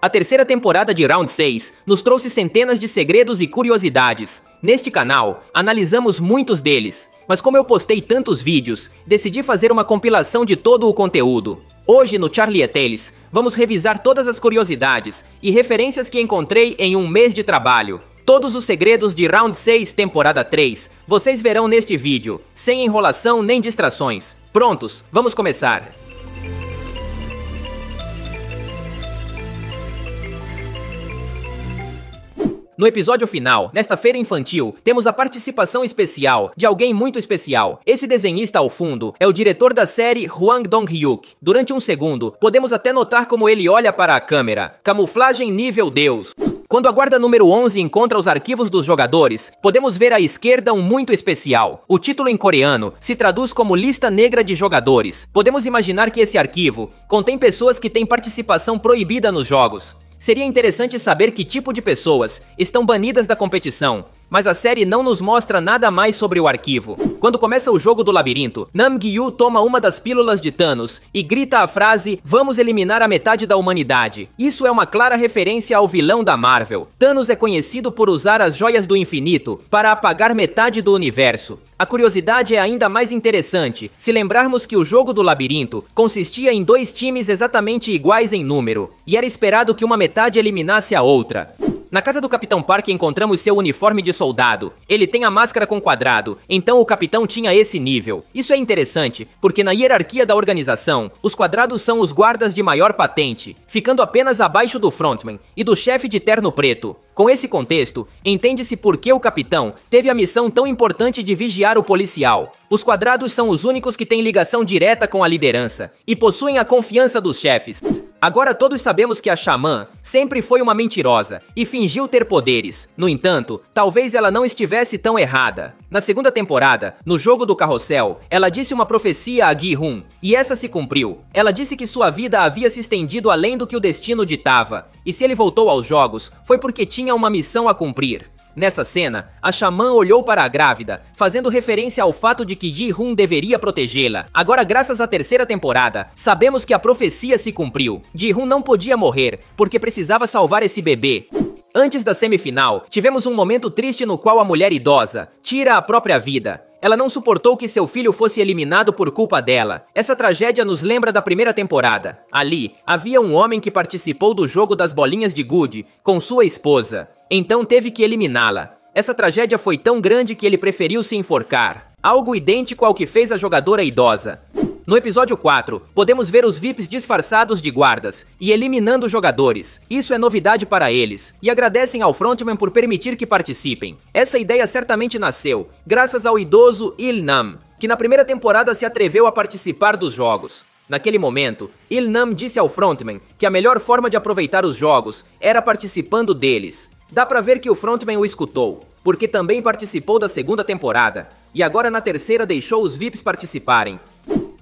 A terceira temporada de Round 6 nos trouxe centenas de segredos e curiosidades. Neste canal, analisamos muitos deles, mas como eu postei tantos vídeos, decidi fazer uma compilação de todo o conteúdo. Hoje no Charlie Tales, vamos revisar todas as curiosidades e referências que encontrei em um mês de trabalho. Todos os segredos de Round 6 temporada 3, vocês verão neste vídeo, sem enrolação nem distrações. Prontos, vamos começar! No episódio final, nesta feira infantil, temos a participação especial de alguém muito especial. Esse desenhista ao fundo é o diretor da série Hwang Dong-hyuk. Durante um segundo, podemos até notar como ele olha para a câmera. Camuflagem nível Deus. Quando a guarda número 11 encontra os arquivos dos jogadores, podemos ver à esquerda um muito especial. O título em coreano se traduz como Lista Negra de Jogadores. Podemos imaginar que esse arquivo contém pessoas que têm participação proibida nos jogos. Seria interessante saber que tipo de pessoas estão banidas da competição, mas a série não nos mostra nada mais sobre o arquivo. Quando começa o jogo do labirinto, Nam-Gyu toma uma das pílulas de Thanos e grita a frase "Vamos eliminar a metade da humanidade". Isso é uma clara referência ao vilão da Marvel. Thanos é conhecido por usar as joias do infinito para apagar metade do universo. A curiosidade é ainda mais interessante se lembrarmos que o jogo do labirinto consistia em dois times exatamente iguais em número, e era esperado que uma metade eliminasse a outra. Na casa do Capitão Park encontramos seu uniforme de soldado. Ele tem a máscara com quadrado, então o capitão tinha esse nível. Isso é interessante, porque na hierarquia da organização, os quadrados são os guardas de maior patente, ficando apenas abaixo do frontman e do chefe de terno preto. Com esse contexto, entende-se por que o capitão teve a missão tão importante de vigiar o policial. Os quadrados são os únicos que têm ligação direta com a liderança e possuem a confiança dos chefes. Agora todos sabemos que a Xamã sempre foi uma mentirosa e fingiu ter poderes. No entanto, talvez ela não estivesse tão errada. Na segunda temporada, no jogo do carrossel, ela disse uma profecia a Gi-hun, e essa se cumpriu. Ela disse que sua vida havia se estendido além do que o destino ditava, e se ele voltou aos jogos, foi porque tinha uma missão a cumprir. Nessa cena, a Xamã olhou para a grávida, fazendo referência ao fato de que Ji-hun deveria protegê-la. Agora, graças à terceira temporada, sabemos que a profecia se cumpriu. Ji-hun não podia morrer, porque precisava salvar esse bebê. Antes da semifinal, tivemos um momento triste no qual a mulher idosa tira a própria vida. Ela não suportou que seu filho fosse eliminado por culpa dela. Essa tragédia nos lembra da primeira temporada. Ali, havia um homem que participou do jogo das bolinhas de gude com sua esposa. Então teve que eliminá-la. Essa tragédia foi tão grande que ele preferiu se enforcar. Algo idêntico ao que fez a jogadora idosa. No episódio 4, podemos ver os VIPs disfarçados de guardas e eliminando jogadores. Isso é novidade para eles, e agradecem ao frontman por permitir que participem. Essa ideia certamente nasceu graças ao idoso Il-nam, que na primeira temporada se atreveu a participar dos jogos. Naquele momento, Il-nam disse ao frontman que a melhor forma de aproveitar os jogos era participando deles. Dá pra ver que o frontman o escutou, porque também participou da segunda temporada, e agora na terceira deixou os VIPs participarem.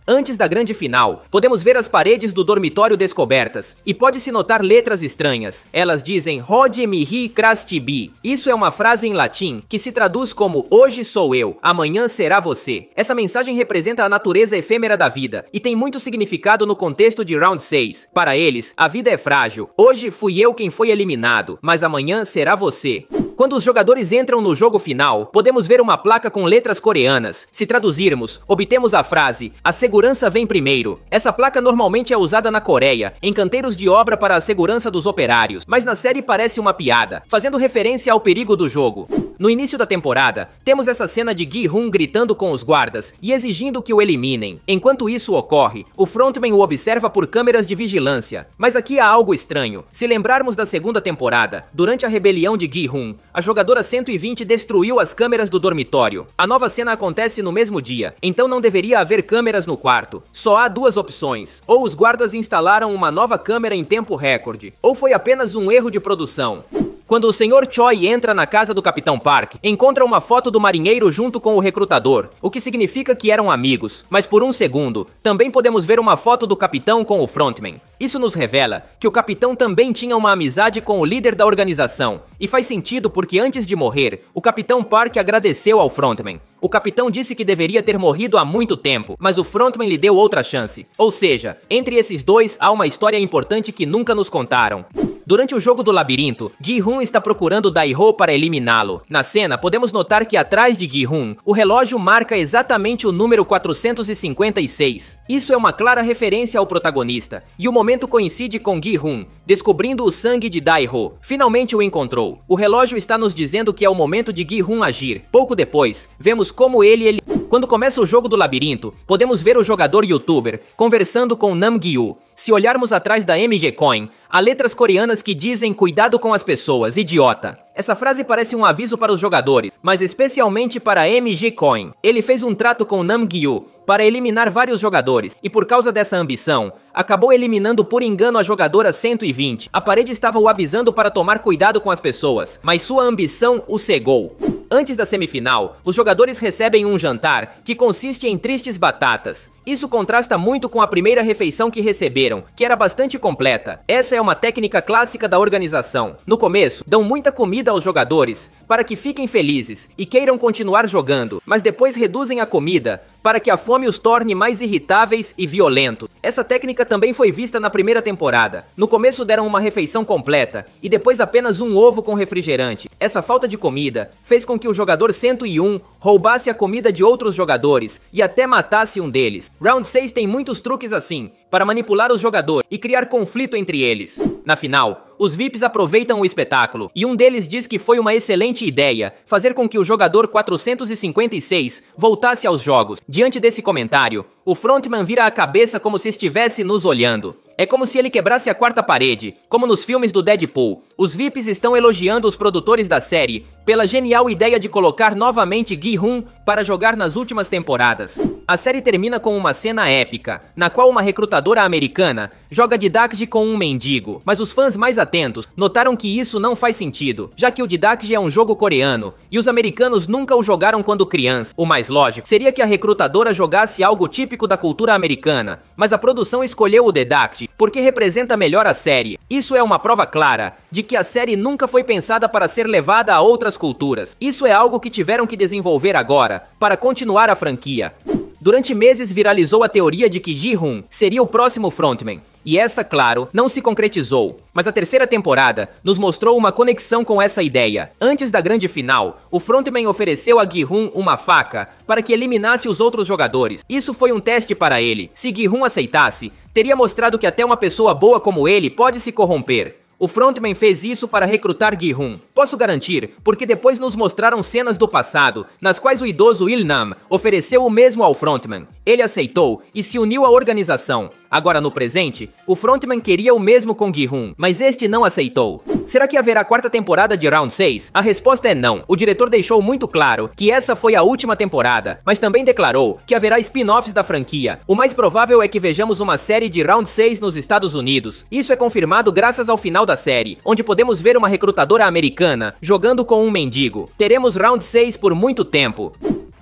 Antes da grande final, podemos ver as paredes do dormitório descobertas, e pode-se notar letras estranhas. Elas dizem "Hodie mihi crastibi". Isso é uma frase em latim que se traduz como "Hoje sou eu, amanhã será você". Essa mensagem representa a natureza efêmera da vida, e tem muito significado no contexto de Round 6. Para eles, a vida é frágil. Hoje fui eu quem foi eliminado, mas amanhã será você. Quando os jogadores entram no jogo final, podemos ver uma placa com letras coreanas. Se traduzirmos, obtemos a frase "A segurança vem primeiro". Essa placa normalmente é usada na Coreia, em canteiros de obra para a segurança dos operários, mas na série parece uma piada, fazendo referência ao perigo do jogo. No início da temporada, temos essa cena de Gi-hun gritando com os guardas e exigindo que o eliminem. Enquanto isso ocorre, o frontman o observa por câmeras de vigilância. Mas aqui há algo estranho. Se lembrarmos da segunda temporada, durante a rebelião de Gi-hun, a jogadora 120 destruiu as câmeras do dormitório. A nova cena acontece no mesmo dia, então não deveria haver câmeras no quarto. Só há duas opções: ou os guardas instalaram uma nova câmera em tempo recorde, ou foi apenas um erro de produção. Quando o Sr. Choi entra na casa do Capitão Park, encontra uma foto do marinheiro junto com o recrutador, o que significa que eram amigos. Mas por um segundo, também podemos ver uma foto do capitão com o frontman. Isso nos revela que o capitão também tinha uma amizade com o líder da organização, e faz sentido porque antes de morrer, o Capitão Park agradeceu ao frontman. O capitão disse que deveria ter morrido há muito tempo, mas o frontman lhe deu outra chance. Ou seja, entre esses dois há uma história importante que nunca nos contaram. Durante o jogo do labirinto, Gi-hun está procurando Dai-ho para eliminá-lo. Na cena, podemos notar que atrás de Gi-hun, o relógio marca exatamente o número 456. Isso é uma clara referência ao protagonista, e o momento coincide com Gi-hun, descobrindo o sangue de Dai-ho. Finalmente o encontrou. O relógio está nos dizendo que é o momento de Gi-hun agir. Pouco depois, vemos como ele... Quando começa o jogo do labirinto, podemos ver o jogador youtuber conversando com Namgyu. Se olharmos atrás da MG Coin, há letras coreanas que dizem "cuidado com as pessoas, idiota". Essa frase parece um aviso para os jogadores, mas especialmente para MG Coin. Ele fez um trato com Namgyu para eliminar vários jogadores, e por causa dessa ambição, acabou eliminando por engano a jogadora 120. A parede estava o avisando para tomar cuidado com as pessoas, mas sua ambição o cegou. Antes da semifinal, os jogadores recebem um jantar que consiste em tristes batatas. Isso contrasta muito com a primeira refeição que receberam, que era bastante completa. Essa é uma técnica clássica da organização. No começo, dão muita comida aos jogadores para que fiquem felizes e queiram continuar jogando, mas depois reduzem a comida para que a fome os torne mais irritáveis e violentos. Essa técnica também foi vista na primeira temporada. No começo deram uma refeição completa e depois apenas um ovo com refrigerante. Essa falta de comida fez com que o jogador 101 roubasse a comida de outros jogadores e até matasse um deles. Round 6 tem muitos truques assim, para manipular os jogadores e criar conflito entre eles. Na final, os VIPs aproveitam o espetáculo, e um deles diz que foi uma excelente ideia fazer com que o jogador 456 voltasse aos jogos. Diante desse comentário, o frontman vira a cabeça como se estivesse nos olhando. É como se ele quebrasse a quarta parede, como nos filmes do Deadpool. Os VIPs estão elogiando os produtores da série pela genial ideia de colocar novamente Gi-hun para jogar nas últimas temporadas. A série termina com uma cena épica, na qual uma recrutadora americana joga Didakji com um mendigo, mas os fãs mais atentos notaram que isso não faz sentido, já que o Didakji é um jogo coreano, e os americanos nunca o jogaram quando criança. O mais lógico seria que a recrutadora jogasse algo típico da cultura americana, mas a produção escolheu o Didakji porque representa melhor a série. Isso é uma prova clara de que a série nunca foi pensada para ser levada a outras culturas. Isso é algo que tiveram que desenvolver agora, para continuar a franquia. Durante meses viralizou a teoria de que Gi-hun seria o próximo frontman. E essa, claro, não se concretizou. Mas a terceira temporada nos mostrou uma conexão com essa ideia. Antes da grande final, o frontman ofereceu a Gi-hun uma faca para que eliminasse os outros jogadores. Isso foi um teste para ele. Se Gi-hun aceitasse, teria mostrado que até uma pessoa boa como ele pode se corromper. O frontman fez isso para recrutar Gi-hun. Posso garantir, porque depois nos mostraram cenas do passado, nas quais o idoso Il-nam ofereceu o mesmo ao frontman. Ele aceitou e se uniu à organização. Agora no presente, o frontman queria o mesmo com Gi-hun, mas este não aceitou. Será que haverá quarta temporada de Round 6? A resposta é não. O diretor deixou muito claro que essa foi a última temporada, mas também declarou que haverá spin-offs da franquia. O mais provável é que vejamos uma série de Round 6 nos Estados Unidos. Isso é confirmado graças ao final da série, onde podemos ver uma recrutadora americana jogando com um mendigo. Teremos Round 6 por muito tempo.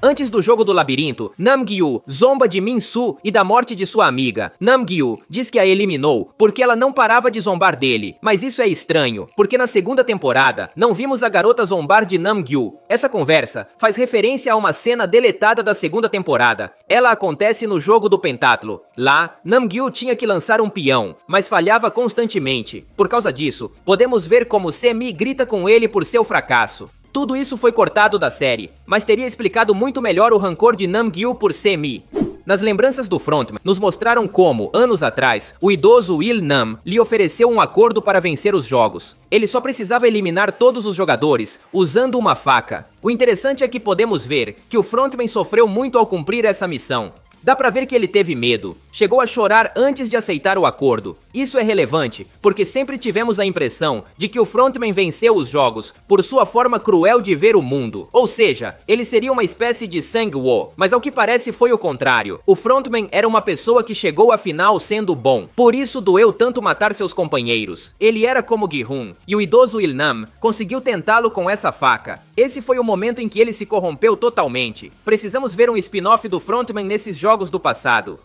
Antes do jogo do labirinto, Namgyu zomba de Min-soo e da morte de sua amiga. Namgyu diz que a eliminou porque ela não parava de zombar dele. Mas isso é estranho, porque na segunda temporada não vimos a garota zombar de Namgyu. Essa conversa faz referência a uma cena deletada da segunda temporada. Ela acontece no jogo do pentátulo. Lá, Namgyu tinha que lançar um peão, mas falhava constantemente. Por causa disso, podemos ver como Semi grita com ele por seu fracasso. Tudo isso foi cortado da série, mas teria explicado muito melhor o rancor de Namgyu por Semi. Nas lembranças do frontman, nos mostraram como, anos atrás, o idoso Il-nam lhe ofereceu um acordo para vencer os jogos. Ele só precisava eliminar todos os jogadores, usando uma faca. O interessante é que podemos ver que o frontman sofreu muito ao cumprir essa missão. Dá pra ver que ele teve medo, chegou a chorar antes de aceitar o acordo. Isso é relevante, porque sempre tivemos a impressão de que o frontman venceu os jogos por sua forma cruel de ver o mundo. Ou seja, ele seria uma espécie de Sang-woo, mas ao que parece foi o contrário. O frontman era uma pessoa que chegou à final sendo bom, por isso doeu tanto matar seus companheiros. Ele era como Gi-hun, e o idoso Il-nam conseguiu tentá-lo com essa faca. Esse foi o momento em que ele se corrompeu totalmente. Precisamos ver um spin-off do frontman nesses jogos do passado.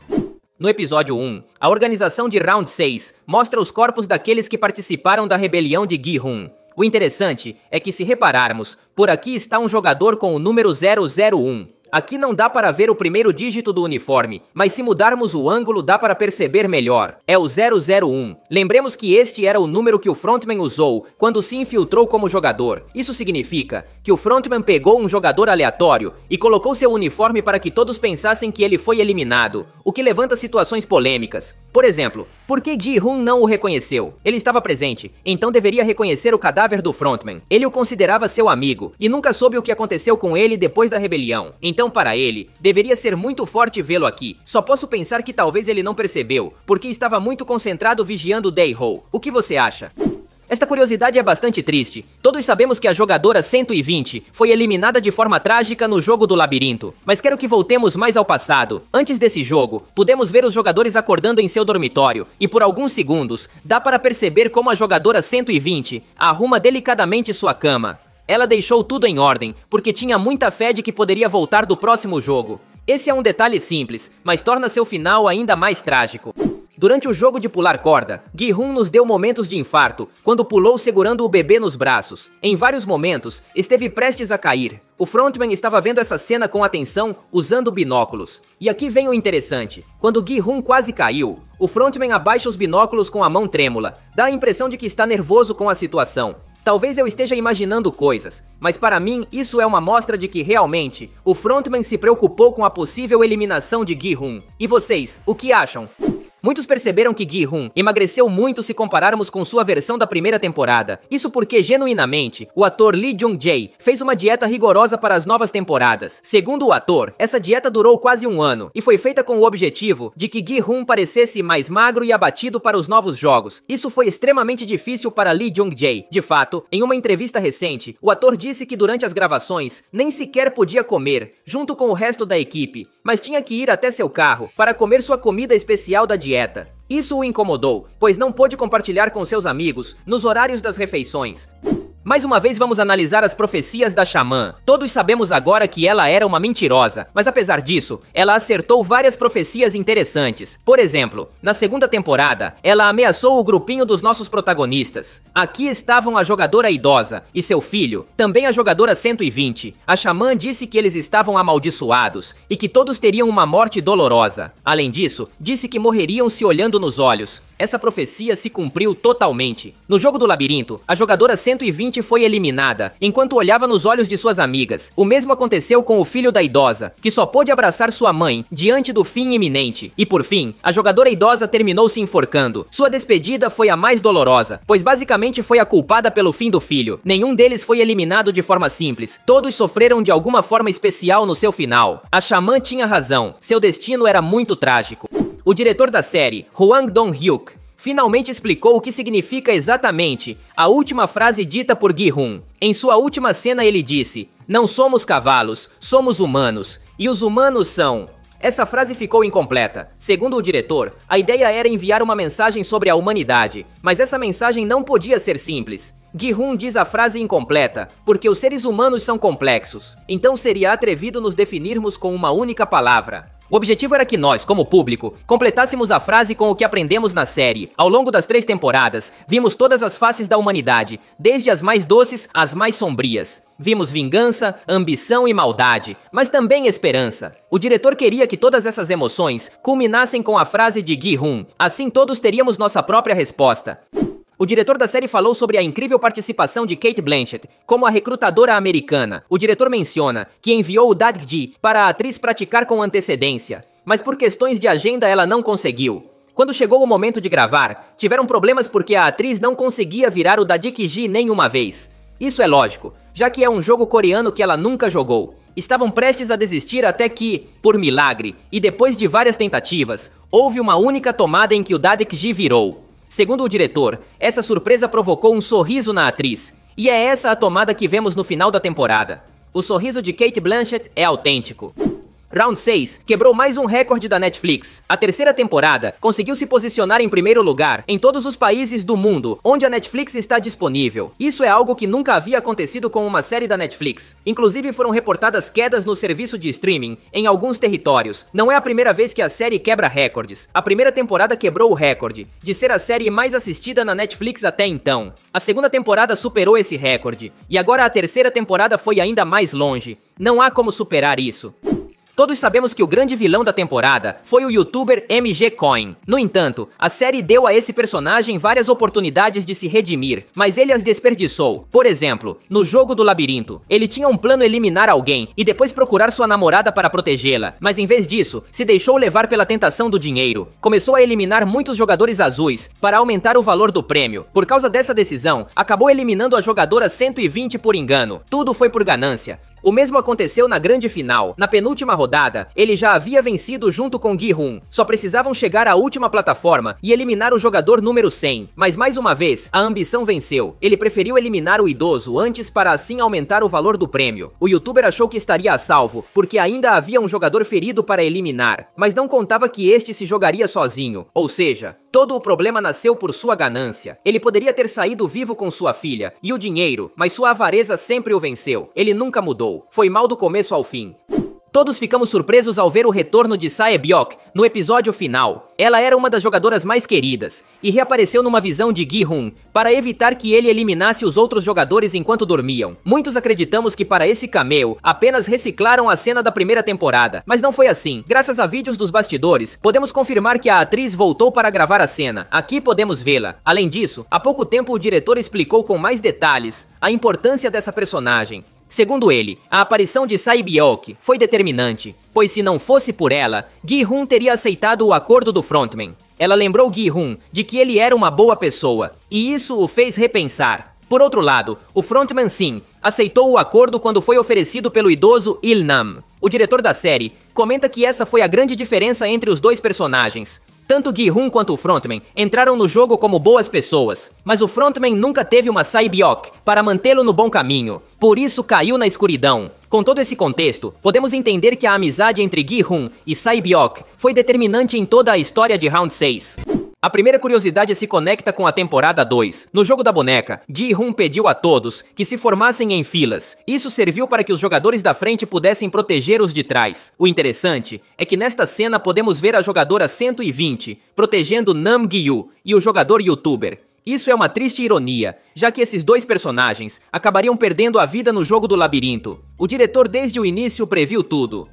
No episódio 1, a organização de Round 6 mostra os corpos daqueles que participaram da rebelião de Gi-hun. O interessante é que, se repararmos, por aqui está um jogador com o número 001. Aqui não dá para ver o primeiro dígito do uniforme, mas se mudarmos o ângulo dá para perceber melhor. É o 001. Lembremos que este era o número que o frontman usou quando se infiltrou como jogador. Isso significa que o frontman pegou um jogador aleatório e colocou seu uniforme para que todos pensassem que ele foi eliminado, o que levanta situações polêmicas. Por exemplo, por que Gi-hun não o reconheceu? Ele estava presente, então deveria reconhecer o cadáver do frontman. Ele o considerava seu amigo e nunca soube o que aconteceu com ele depois da rebelião. Então, para ele, deveria ser muito forte vê-lo aqui. Só posso pensar que talvez ele não percebeu, porque estava muito concentrado vigiando Dae-ho. O que você acha? Esta curiosidade é bastante triste. Todos sabemos que a jogadora 120 foi eliminada de forma trágica no jogo do labirinto, mas quero que voltemos mais ao passado. Antes desse jogo, pudemos ver os jogadores acordando em seu dormitório, e por alguns segundos, dá para perceber como a jogadora 120 arruma delicadamente sua cama. Ela deixou tudo em ordem, porque tinha muita fé de que poderia voltar do próximo jogo. Esse é um detalhe simples, mas torna seu final ainda mais trágico. Durante o jogo de pular corda, Gi-hun nos deu momentos de infarto, quando pulou segurando o bebê nos braços. Em vários momentos, esteve prestes a cair. O frontman estava vendo essa cena com atenção, usando binóculos. E aqui vem o interessante. Quando Gi-hun quase caiu, o frontman abaixa os binóculos com a mão trêmula. Dá a impressão de que está nervoso com a situação. Talvez eu esteja imaginando coisas, mas para mim isso é uma mostra de que realmente o frontman se preocupou com a possível eliminação de Gi-hun. E vocês, o que acham? Muitos perceberam que Gi-hun emagreceu muito se compararmos com sua versão da primeira temporada. Isso porque, genuinamente, o ator Lee Jung-jae fez uma dieta rigorosa para as novas temporadas. Segundo o ator, essa dieta durou quase um ano e foi feita com o objetivo de que Gi-hun parecesse mais magro e abatido para os novos jogos. Isso foi extremamente difícil para Lee Jung-jae. De fato, em uma entrevista recente, o ator disse que durante as gravações nem sequer podia comer, junto com o resto da equipe, mas tinha que ir até seu carro para comer sua comida especial da dieta. Isso o incomodou, pois não pôde compartilhar com seus amigos nos horários das refeições. Mais uma vez vamos analisar as profecias da Xamã. Todos sabemos agora que ela era uma mentirosa, mas apesar disso, ela acertou várias profecias interessantes. Por exemplo, na segunda temporada, ela ameaçou o grupinho dos nossos protagonistas. Aqui estavam a jogadora idosa e seu filho, também a jogadora 120. A Xamã disse que eles estavam amaldiçoados e que todos teriam uma morte dolorosa. Além disso, disse que morreriam se olhando nos olhos. Essa profecia se cumpriu totalmente. No jogo do labirinto, a jogadora 120 foi eliminada, enquanto olhava nos olhos de suas amigas. O mesmo aconteceu com o filho da idosa, que só pôde abraçar sua mãe diante do fim iminente. E por fim, a jogadora idosa terminou se enforcando. Sua despedida foi a mais dolorosa, pois basicamente foi a culpada pelo fim do filho. Nenhum deles foi eliminado de forma simples. Todos sofreram de alguma forma especial no seu final. A Xamã tinha razão. Seu destino era muito trágico. O diretor da série, Hwang Dong-hyuk, finalmente explicou o que significa exatamente a última frase dita por Gi-hun. Em sua última cena ele disse: "Não somos cavalos, somos humanos, e os humanos são..." Essa frase ficou incompleta. Segundo o diretor, a ideia era enviar uma mensagem sobre a humanidade, mas essa mensagem não podia ser simples. Gi-hun diz a frase incompleta, porque os seres humanos são complexos, então seria atrevido nos definirmos com uma única palavra. O objetivo era que nós, como público, completássemos a frase com o que aprendemos na série. Ao longo das 3 temporadas, vimos todas as faces da humanidade, desde as mais doces às mais sombrias. Vimos vingança, ambição e maldade, mas também esperança. O diretor queria que todas essas emoções culminassem com a frase de Gi-hun, assim todos teríamos nossa própria resposta. O diretor da série falou sobre a incrível participação de Cate Blanchett como a recrutadora americana. O diretor menciona que enviou o Dadg-ji para a atriz praticar com antecedência, mas por questões de agenda ela não conseguiu. Quando chegou o momento de gravar, tiveram problemas porque a atriz não conseguia virar o Dadg-ji nenhuma vez. Isso é lógico, já que é um jogo coreano que ela nunca jogou. Estavam prestes a desistir até que, por milagre, e depois de várias tentativas, houve uma única tomada em que o Dadg-ji virou. Segundo o diretor, essa surpresa provocou um sorriso na atriz, e é essa a tomada que vemos no final da temporada. O sorriso de Cate Blanchett é autêntico. Round 6 quebrou mais um recorde da Netflix. A terceira temporada conseguiu se posicionar em primeiro lugar em todos os países do mundo onde a Netflix está disponível. Isso é algo que nunca havia acontecido com uma série da Netflix. Inclusive foram reportadas quedas no serviço de streaming em alguns territórios. Não é a primeira vez que a série quebra recordes. A primeira temporada quebrou o recorde de ser a série mais assistida na Netflix até então. A segunda temporada superou esse recorde. E agora a terceira temporada foi ainda mais longe. Não há como superar isso. Todos sabemos que o grande vilão da temporada foi o youtuber MG Coin. No entanto, a série deu a esse personagem várias oportunidades de se redimir, mas ele as desperdiçou. Por exemplo, no jogo do labirinto, ele tinha um plano eliminar alguém e depois procurar sua namorada para protegê-la, mas em vez disso, se deixou levar pela tentação do dinheiro. Começou a eliminar muitos jogadores azuis para aumentar o valor do prêmio. Por causa dessa decisão, acabou eliminando a jogadora 120 por engano. Tudo foi por ganância. O mesmo aconteceu na grande final. Na penúltima rodada, ele já havia vencido junto com Gi-hun. Só precisavam chegar à última plataforma e eliminar o jogador número 100. Mas mais uma vez, a ambição venceu. Ele preferiu eliminar o idoso antes para assim aumentar o valor do prêmio. O youtuber achou que estaria a salvo, porque ainda havia um jogador ferido para eliminar. Mas não contava que este se jogaria sozinho. Ou seja, todo o problema nasceu por sua ganância. Ele poderia ter saído vivo com sua filha e o dinheiro, mas sua avareza sempre o venceu. Ele nunca mudou. Foi mal do começo ao fim. Todos ficamos surpresos ao ver o retorno de Sae-byeok no episódio final. Ela era uma das jogadoras mais queridas e reapareceu numa visão de Gi-hun para evitar que ele eliminasse os outros jogadores enquanto dormiam. Muitos acreditamos que para esse cameo apenas reciclaram a cena da primeira temporada, mas não foi assim. Graças a vídeos dos bastidores, podemos confirmar que a atriz voltou para gravar a cena. Aqui podemos vê-la. Além disso, há pouco tempo o diretor explicou com mais detalhes a importância dessa personagem. Segundo ele, a aparição de Sae-byeok foi determinante, pois se não fosse por ela, Gi-hun teria aceitado o acordo do frontman. Ela lembrou Gi-hun de que ele era uma boa pessoa, e isso o fez repensar. Por outro lado, o frontman sim, aceitou o acordo quando foi oferecido pelo idoso Il-nam. O diretor da série comenta que essa foi a grande diferença entre os dois personagens. Tanto Gi-hun quanto o frontman entraram no jogo como boas pessoas, mas o frontman nunca teve uma Sae-byeok para mantê-lo no bom caminho, por isso caiu na escuridão. Com todo esse contexto, podemos entender que a amizade entre Gi-hun e Sae-byeok foi determinante em toda a história de Round 6. A primeira curiosidade se conecta com a temporada 2. No jogo da boneca, Gi-hun pediu a todos que se formassem em filas. Isso serviu para que os jogadores da frente pudessem proteger os de trás. O interessante é que nesta cena podemos ver a jogadora 120 protegendo Nam Gyu e o jogador youtuber. Isso é uma triste ironia, já que esses dois personagens acabariam perdendo a vida no jogo do labirinto. O diretor desde o início previu tudo.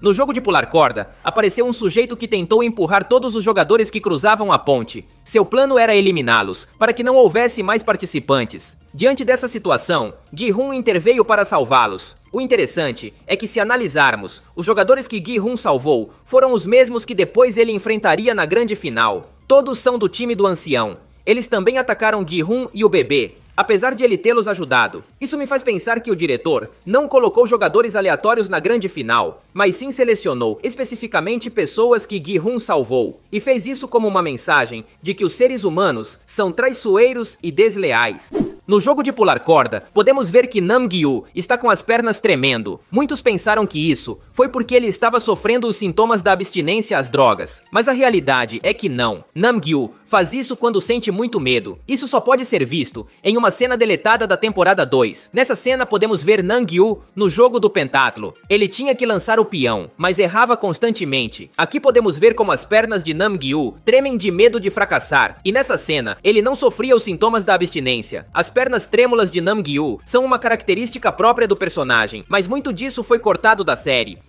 No jogo de pular corda, apareceu um sujeito que tentou empurrar todos os jogadores que cruzavam a ponte. Seu plano era eliminá-los, para que não houvesse mais participantes. Diante dessa situação, Gi-hun interveio para salvá-los. O interessante é que, se analisarmos, os jogadores que Gi-hun salvou foram os mesmos que depois ele enfrentaria na grande final. Todos são do time do ancião. Eles também atacaram Gi-hun e o bebê, apesar de ele tê-los ajudado. Isso me faz pensar que o diretor não colocou jogadores aleatórios na grande final, mas sim selecionou especificamente pessoas que Gi-hun salvou, e fez isso como uma mensagem de que os seres humanos são traiçoeiros e desleais. No jogo de pular corda, podemos ver que Nam Gyu está com as pernas tremendo. Muitos pensaram que isso foi porque ele estava sofrendo os sintomas da abstinência às drogas, mas a realidade é que não. Nam Gyu faz isso quando sente muito medo. Isso só pode ser visto em uma cena deletada da temporada 2. Nessa cena podemos ver Nam Gyu no jogo do pentatlo. Ele tinha que lançar o peão, mas errava constantemente. Aqui podemos ver como as pernas de Nam Gyu tremem de medo de fracassar, e nessa cena ele não sofria os sintomas da abstinência. As pernas trêmulas de Nam Gyu são uma característica própria do personagem, mas muito disso foi cortado da série.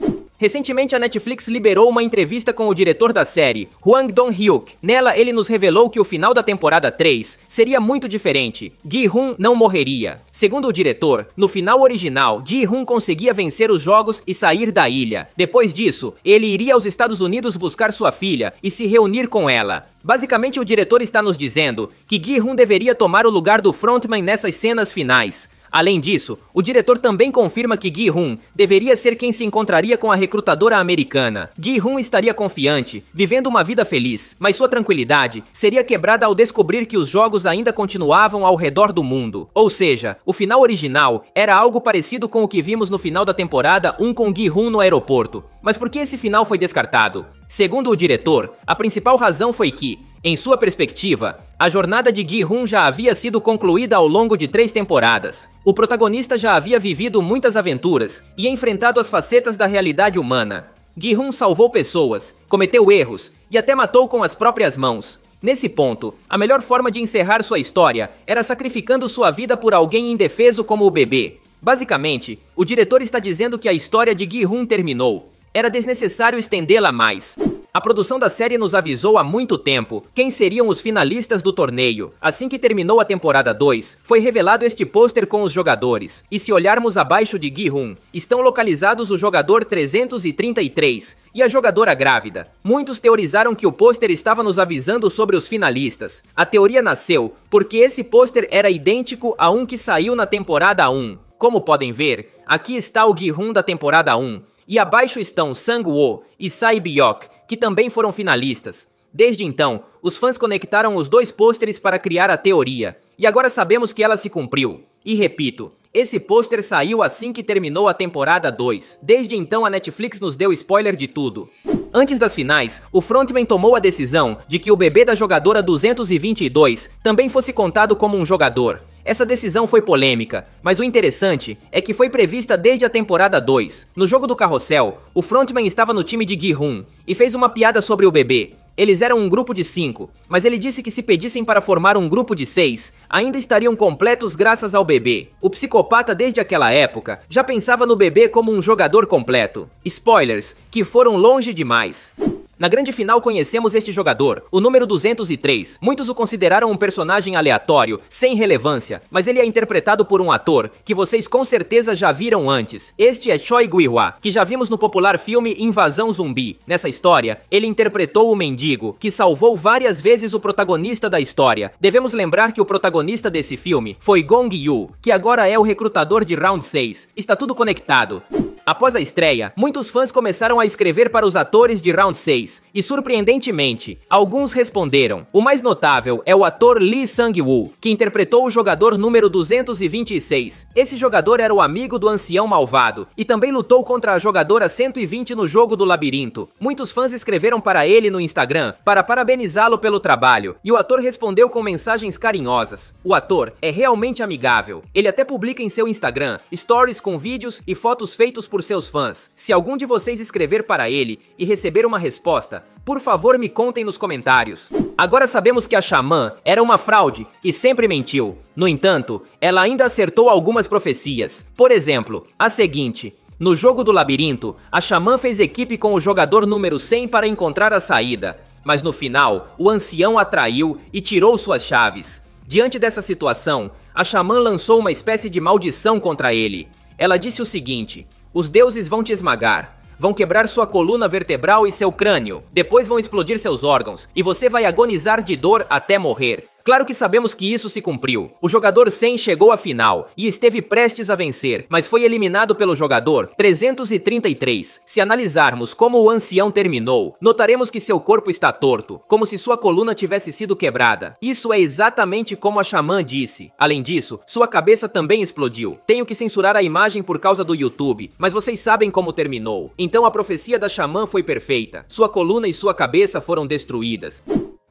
Recentemente a Netflix liberou uma entrevista com o diretor da série, Hwang Dong-hyuk. Nela ele nos revelou que o final da temporada 3 seria muito diferente. Gi-hun não morreria. Segundo o diretor, no final original, Gi-hun conseguia vencer os jogos e sair da ilha. Depois disso, ele iria aos Estados Unidos buscar sua filha e se reunir com ela. Basicamente o diretor está nos dizendo que Gi-hun deveria tomar o lugar do frontman nessas cenas finais. Além disso, o diretor também confirma que Gi-hun deveria ser quem se encontraria com a recrutadora americana. Gi-hun estaria confiante, vivendo uma vida feliz, mas sua tranquilidade seria quebrada ao descobrir que os jogos ainda continuavam ao redor do mundo. Ou seja, o final original era algo parecido com o que vimos no final da temporada 1 com Gi-hun no aeroporto. Mas por que esse final foi descartado? Segundo o diretor, a principal razão foi que, em sua perspectiva, a jornada de Gi-hun já havia sido concluída ao longo de 3 temporadas. O protagonista já havia vivido muitas aventuras e enfrentado as facetas da realidade humana. Gi-hun salvou pessoas, cometeu erros e até matou com as próprias mãos. Nesse ponto, a melhor forma de encerrar sua história era sacrificando sua vida por alguém indefeso como o bebê. Basicamente, o diretor está dizendo que a história de Gi-hun terminou. Era desnecessário estendê-la mais. A produção da série nos avisou há muito tempo quem seriam os finalistas do torneio. Assim que terminou a temporada 2, foi revelado este pôster com os jogadores. E se olharmos abaixo de Gi-hun, estão localizados o jogador 333 e a jogadora grávida. Muitos teorizaram que o pôster estava nos avisando sobre os finalistas. A teoria nasceu porque esse pôster era idêntico a um que saiu na temporada 1. Como podem ver, aqui está o Gi-hun da temporada 1. E abaixo estão Sang-woo e Sae Byok, que também foram finalistas. Desde então, os fãs conectaram os 2 pôsteres para criar a teoria, e agora sabemos que ela se cumpriu. E repito, esse pôster saiu assim que terminou a temporada 2. Desde então a Netflix nos deu spoiler de tudo. Antes das finais, o frontman tomou a decisão de que o bebê da jogadora 222 também fosse contado como um jogador. Essa decisão foi polêmica, mas o interessante é que foi prevista desde a temporada 2. No jogo do carrossel, o frontman estava no time de Gi-hun e fez uma piada sobre o bebê. Eles eram um grupo de 5, mas ele disse que se pedissem para formar um grupo de 6, ainda estariam completos graças ao bebê. O psicopata desde aquela época já pensava no bebê como um jogador completo. Spoilers, que foram longe demais. Na grande final conhecemos este jogador, o número 203. Muitos o consideraram um personagem aleatório, sem relevância, mas ele é interpretado por um ator que vocês com certeza já viram antes. Este é Choi Gui-hwa, que já vimos no popular filme Invasão Zumbi. Nessa história, ele interpretou o mendigo, que salvou várias vezes o protagonista da história. Devemos lembrar que o protagonista desse filme foi Gong Yoo, que agora é o recrutador de Round 6. Está tudo conectado. Após a estreia, muitos fãs começaram a escrever para os atores de Round 6, e surpreendentemente, alguns responderam. O mais notável é o ator Lee Sang-woo, que interpretou o jogador número 226. Esse jogador era o amigo do ancião malvado, e também lutou contra a jogadora 120 no jogo do labirinto. Muitos fãs escreveram para ele no Instagram para parabenizá-lo pelo trabalho, e o ator respondeu com mensagens carinhosas. O ator é realmente amigável. Ele até publica em seu Instagram stories com vídeos e fotos feitos por seus fãs. Se algum de vocês escrever para ele e receber uma resposta, por favor me contem nos comentários. Agora sabemos que a Xamã era uma fraude e sempre mentiu. No entanto, ela ainda acertou algumas profecias. Por exemplo, a seguinte: no jogo do labirinto, a Xamã fez equipe com o jogador número 100 para encontrar a saída. Mas no final, o ancião a traiu e tirou suas chaves. Diante dessa situação, a Xamã lançou uma espécie de maldição contra ele. Ela disse o seguinte: os deuses vão te esmagar, vão quebrar sua coluna vertebral e seu crânio, depois vão explodir seus órgãos, e você vai agonizar de dor até morrer. Claro que sabemos que isso se cumpriu. O jogador 100 chegou à final e esteve prestes a vencer, mas foi eliminado pelo jogador 333. Se analisarmos como o ancião terminou, notaremos que seu corpo está torto, como se sua coluna tivesse sido quebrada. Isso é exatamente como a Xamã disse. Além disso, sua cabeça também explodiu. Tenho que censurar a imagem por causa do YouTube, mas vocês sabem como terminou. Então a profecia da Xamã foi perfeita. Sua coluna e sua cabeça foram destruídas.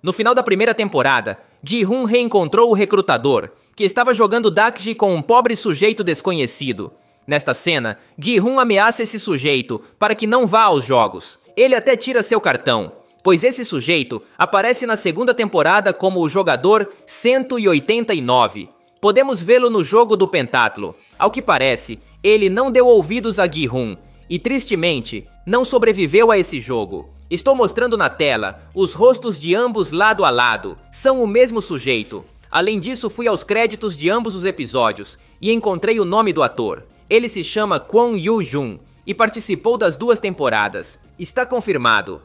No final da primeira temporada, Gi-hun reencontrou o recrutador, que estava jogando Dakji com um pobre sujeito desconhecido. Nesta cena, Gi-hun ameaça esse sujeito para que não vá aos jogos. Ele até tira seu cartão, pois esse sujeito aparece na segunda temporada como o jogador 189. Podemos vê-lo no jogo do pentatlo. Ao que parece, ele não deu ouvidos a Gi-hun e, tristemente, não sobreviveu a esse jogo. Estou mostrando na tela os rostos de ambos lado a lado. São o mesmo sujeito. Além disso, fui aos créditos de ambos os episódios e encontrei o nome do ator. Ele se chama Kwon Yoo-jun e participou das 2 temporadas. Está confirmado.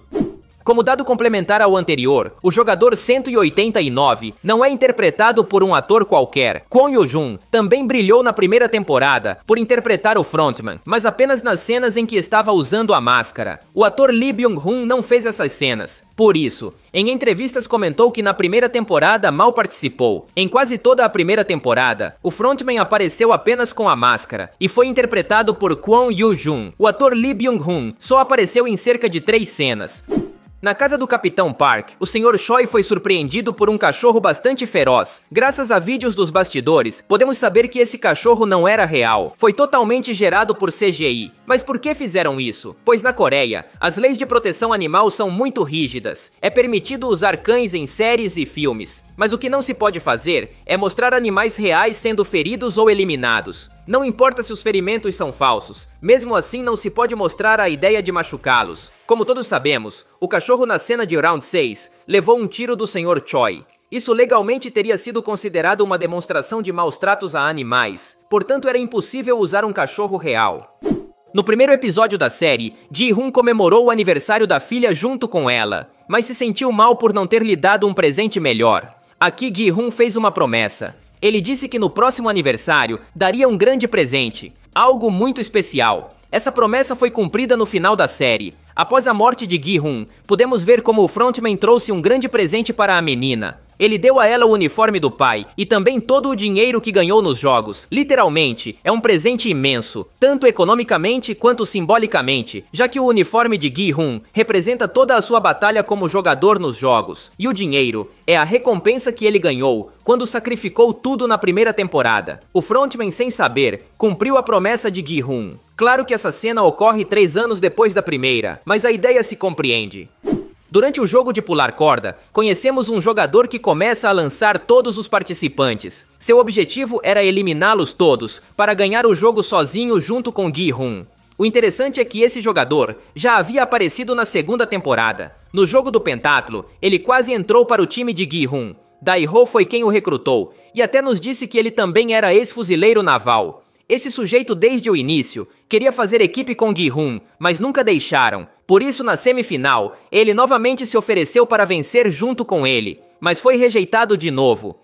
Como dado complementar ao anterior, o jogador 189 não é interpretado por um ator qualquer. Kwon Yoo-jun também brilhou na primeira temporada por interpretar o frontman, mas apenas nas cenas em que estava usando a máscara. O ator Lee Byung-hun não fez essas cenas. Por isso, em entrevistas comentou que na primeira temporada mal participou. Em quase toda a primeira temporada, o frontman apareceu apenas com a máscara e foi interpretado por Kwon Yoo-jun. O ator Lee Byung-hun só apareceu em cerca de 3 cenas. Na casa do Capitão Park, o Sr. Choi foi surpreendido por um cachorro bastante feroz. Graças a vídeos dos bastidores, podemos saber que esse cachorro não era real. Foi totalmente gerado por CGI. Mas por que fizeram isso? Pois na Coreia, as leis de proteção animal são muito rígidas. É permitido usar cães em séries e filmes. Mas o que não se pode fazer é mostrar animais reais sendo feridos ou eliminados. Não importa se os ferimentos são falsos, mesmo assim não se pode mostrar a ideia de machucá-los. Como todos sabemos, o cachorro na cena de Round 6 levou um tiro do Sr. Choi. Isso legalmente teria sido considerado uma demonstração de maus tratos a animais, portanto era impossível usar um cachorro real. No primeiro episódio da série, Ji-hoon comemorou o aniversário da filha junto com ela, mas se sentiu mal por não ter lhe dado um presente melhor. Aqui Ji-hoon fez uma promessa. Ele disse que no próximo aniversário daria um grande presente, algo muito especial. Essa promessa foi cumprida no final da série. Após a morte de Gi-hoon, podemos ver como o frontman trouxe um grande presente para a menina. Ele deu a ela o uniforme do pai e também todo o dinheiro que ganhou nos jogos. Literalmente, é um presente imenso, tanto economicamente quanto simbolicamente, já que o uniforme de Gi-hoon representa toda a sua batalha como jogador nos jogos. E o dinheiro é a recompensa que ele ganhou quando sacrificou tudo na primeira temporada. O frontman, sem saber, cumpriu a promessa de Gi-hoon. Claro que essa cena ocorre 3 anos depois da primeira, mas a ideia se compreende. Durante o jogo de pular corda, conhecemos um jogador que começa a lançar todos os participantes. Seu objetivo era eliminá-los todos, para ganhar o jogo sozinho junto com Gi-hoon. O interessante é que esse jogador já havia aparecido na segunda temporada. No jogo do pentatlo, ele quase entrou para o time de Gi-hoon. Dae-ho foi quem o recrutou, e até nos disse que ele também era ex-fuzileiro naval. Esse sujeito desde o início queria fazer equipe com Gi-hoon, mas nunca deixaram. Por isso, na semifinal, ele novamente se ofereceu para vencer junto com ele, mas foi rejeitado de novo.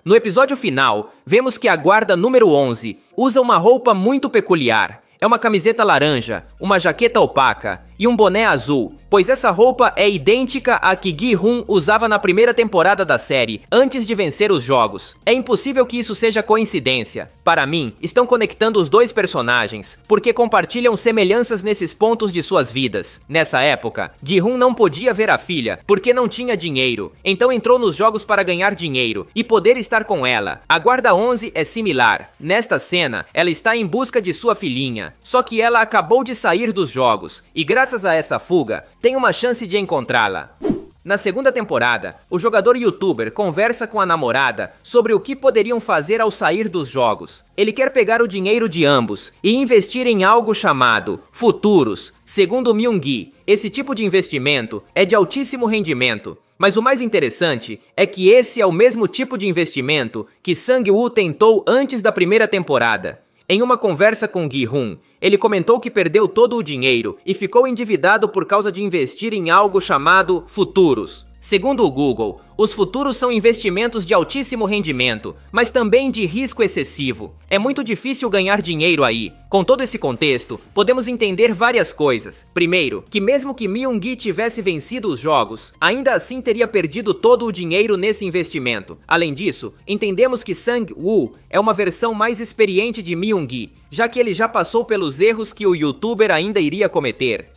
No episódio final, vemos que a guarda número 11 usa uma roupa muito peculiar. É uma camiseta laranja, uma jaqueta opaca e um boné azul, pois essa roupa é idêntica à que Gi-hoon usava na primeira temporada da série, antes de vencer os jogos. É impossível que isso seja coincidência. Para mim, estão conectando os dois personagens, porque compartilham semelhanças nesses pontos de suas vidas. Nessa época, Gi-hoon não podia ver a filha, porque não tinha dinheiro, então entrou nos jogos para ganhar dinheiro e poder estar com ela. A guarda 11 é similar. Nesta cena, ela está em busca de sua filhinha, só que ela acabou de sair dos jogos, e graças a essa fuga, tem uma chance de encontrá-la. Na segunda temporada, o jogador youtuber conversa com a namorada sobre o que poderiam fazer ao sair dos jogos. Ele quer pegar o dinheiro de ambos e investir em algo chamado futuros. Segundo Myung-gi, esse tipo de investimento é de altíssimo rendimento. Mas o mais interessante é que esse é o mesmo tipo de investimento que Sang-woo tentou antes da primeira temporada. Em uma conversa com Gi-hoon, ele comentou que perdeu todo o dinheiro e ficou endividado por causa de investir em algo chamado futuros. Segundo o Google, os futuros são investimentos de altíssimo rendimento, mas também de risco excessivo. É muito difícil ganhar dinheiro aí. Com todo esse contexto, podemos entender várias coisas. Primeiro, que mesmo que Myung-gi tivesse vencido os jogos, ainda assim teria perdido todo o dinheiro nesse investimento. Além disso, entendemos que Sang-woo é uma versão mais experiente de Myung-gi, já que ele já passou pelos erros que o youtuber ainda iria cometer.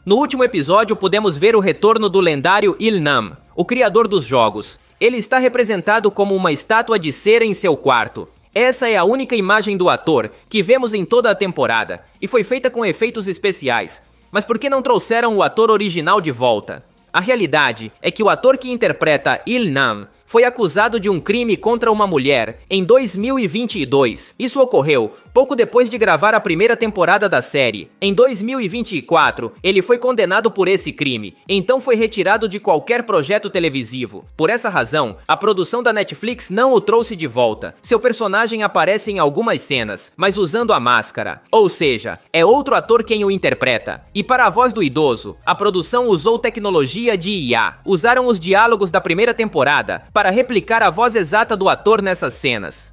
No último episódio, podemos ver o retorno do lendário Il-nam, o criador dos jogos. Ele está representado como uma estátua de cera em seu quarto. Essa é a única imagem do ator que vemos em toda a temporada, e foi feita com efeitos especiais. Mas por que não trouxeram o ator original de volta? A realidade é que o ator que interpreta Il-nam foi acusado de um crime contra uma mulher em 2022. Isso ocorreu pouco depois de gravar a primeira temporada da série. Em 2024, ele foi condenado por esse crime, então foi retirado de qualquer projeto televisivo. Por essa razão, a produção da Netflix não o trouxe de volta. Seu personagem aparece em algumas cenas, mas usando a máscara. Ou seja, é outro ator quem o interpreta. E para a voz do idoso, a produção usou tecnologia de IA. Usaram os diálogos da primeira temporada para replicar a voz exata do ator nessas cenas.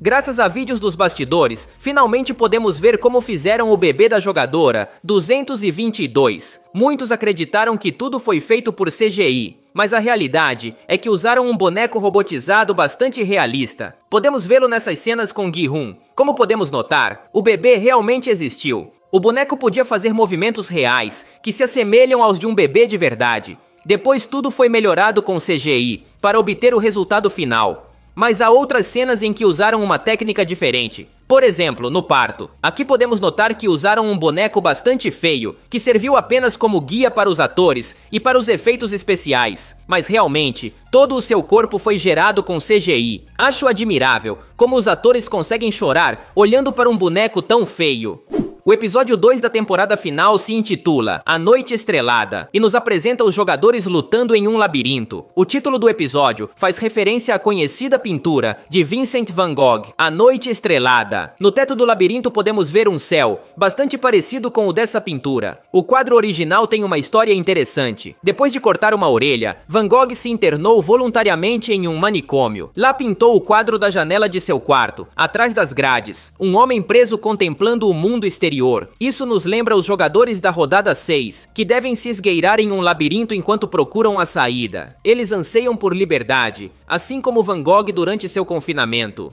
Graças a vídeos dos bastidores, finalmente podemos ver como fizeram o bebê da jogadora 222. Muitos acreditaram que tudo foi feito por CGI, mas a realidade é que usaram um boneco robotizado bastante realista. Podemos vê-lo nessas cenas com Gi-hun. Como podemos notar, o bebê realmente existiu. O boneco podia fazer movimentos reais, que se assemelham aos de um bebê de verdade. Depois tudo foi melhorado com CGI, para obter o resultado final. Mas há outras cenas em que usaram uma técnica diferente. Por exemplo, no parto. Aqui podemos notar que usaram um boneco bastante feio, que serviu apenas como guia para os atores e para os efeitos especiais. Mas realmente, todo o seu corpo foi gerado com CGI. Acho admirável como os atores conseguem chorar olhando para um boneco tão feio. O episódio 2 da temporada final se intitula A Noite Estrelada e nos apresenta os jogadores lutando em um labirinto. O título do episódio faz referência à conhecida pintura de Vincent van Gogh, A Noite Estrelada. No teto do labirinto podemos ver um céu, bastante parecido com o dessa pintura. O quadro original tem uma história interessante. Depois de cortar uma orelha, Van Gogh se internou voluntariamente em um manicômio. Lá pintou o quadro da janela de seu quarto, atrás das grades. Um homem preso contemplando o mundo exterior. Isso nos lembra os jogadores da rodada 6, que devem se esgueirar em um labirinto enquanto procuram a saída. Eles anseiam por liberdade, assim como Van Gogh durante seu confinamento.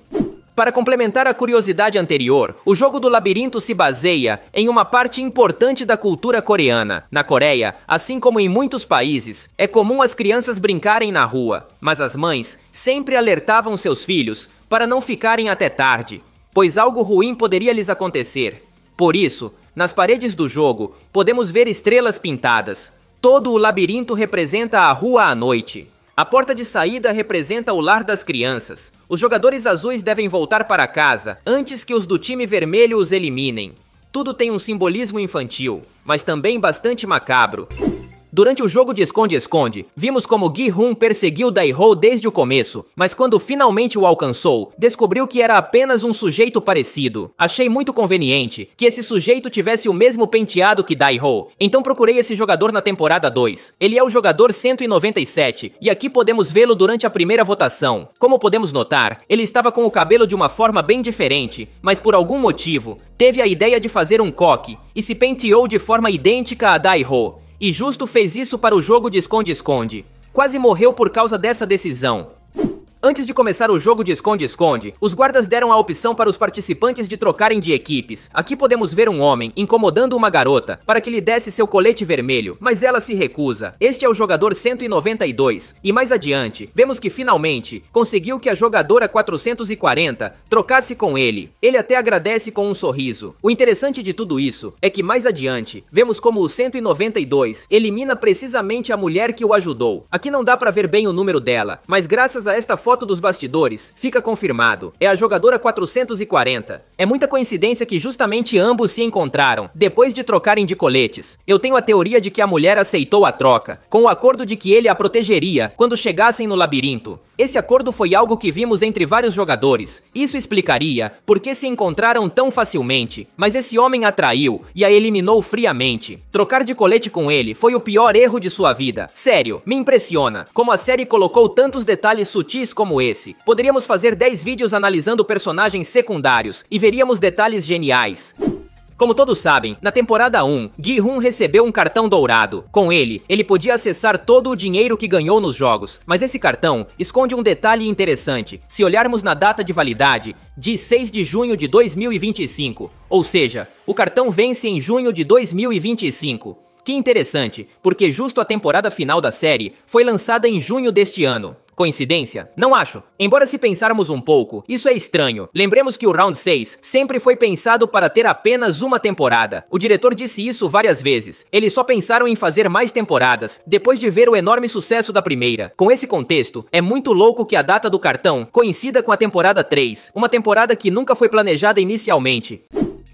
Para complementar a curiosidade anterior, o jogo do labirinto se baseia em uma parte importante da cultura coreana. Na Coreia, assim como em muitos países, é comum as crianças brincarem na rua, mas as mães sempre alertavam seus filhos para não ficarem até tarde, pois algo ruim poderia lhes acontecer. Por isso, nas paredes do jogo, podemos ver estrelas pintadas. Todo o labirinto representa a rua à noite. A porta de saída representa o lar das crianças. Os jogadores azuis devem voltar para casa antes que os do time vermelho os eliminem. Tudo tem um simbolismo infantil, mas também bastante macabro. Durante o jogo de esconde-esconde, vimos como Gi-hun perseguiu Dae-ho desde o começo, mas quando finalmente o alcançou, descobriu que era apenas um sujeito parecido. Achei muito conveniente que esse sujeito tivesse o mesmo penteado que Dae-ho, então procurei esse jogador na temporada 2. Ele é o jogador 197, e aqui podemos vê-lo durante a primeira votação. Como podemos notar, ele estava com o cabelo de uma forma bem diferente, mas por algum motivo, teve a ideia de fazer um coque, e se penteou de forma idêntica a Dae-ho. E justo fez isso para o jogo de esconde-esconde. Quase morreu por causa dessa decisão. Antes de começar o jogo de esconde-esconde, os guardas deram a opção para os participantes de trocarem de equipes. Aqui podemos ver um homem incomodando uma garota para que lhe desse seu colete vermelho, mas ela se recusa. Este é o jogador 192. E mais adiante, vemos que finalmente conseguiu que a jogadora 440 trocasse com ele. Ele até agradece com um sorriso. O interessante de tudo isso é que mais adiante, vemos como o 192 elimina precisamente a mulher que o ajudou. Aqui não dá para ver bem o número dela, mas graças a esta foto dos bastidores, fica confirmado. É a jogadora 440. É muita coincidência que justamente ambos se encontraram, depois de trocarem de coletes. Eu tenho a teoria de que a mulher aceitou a troca, com o acordo de que ele a protegeria quando chegassem no labirinto. Esse acordo foi algo que vimos entre vários jogadores. Isso explicaria por que se encontraram tão facilmente, mas esse homem a traiu e a eliminou friamente. Trocar de colete com ele foi o pior erro de sua vida. Sério, me impressiona como a série colocou tantos detalhes sutis como esse. Poderíamos fazer 10 vídeos analisando personagens secundários e veríamos detalhes geniais. Como todos sabem, na temporada 1, Gi-hun recebeu um cartão dourado. Com ele, ele podia acessar todo o dinheiro que ganhou nos jogos, mas esse cartão esconde um detalhe interessante. Se olharmos na data de validade, diz 6 de junho de 2025, ou seja, o cartão vence em junho de 2025. Que interessante, porque justo a temporada final da série foi lançada em junho deste ano. Coincidência? Não acho. Embora se pensarmos um pouco, isso é estranho. Lembremos que o Round 6 sempre foi pensado para ter apenas uma temporada. O diretor disse isso várias vezes. Eles só pensaram em fazer mais temporadas, depois de ver o enorme sucesso da primeira. Com esse contexto, é muito louco que a data do cartão coincida com a temporada 3, uma temporada que nunca foi planejada inicialmente.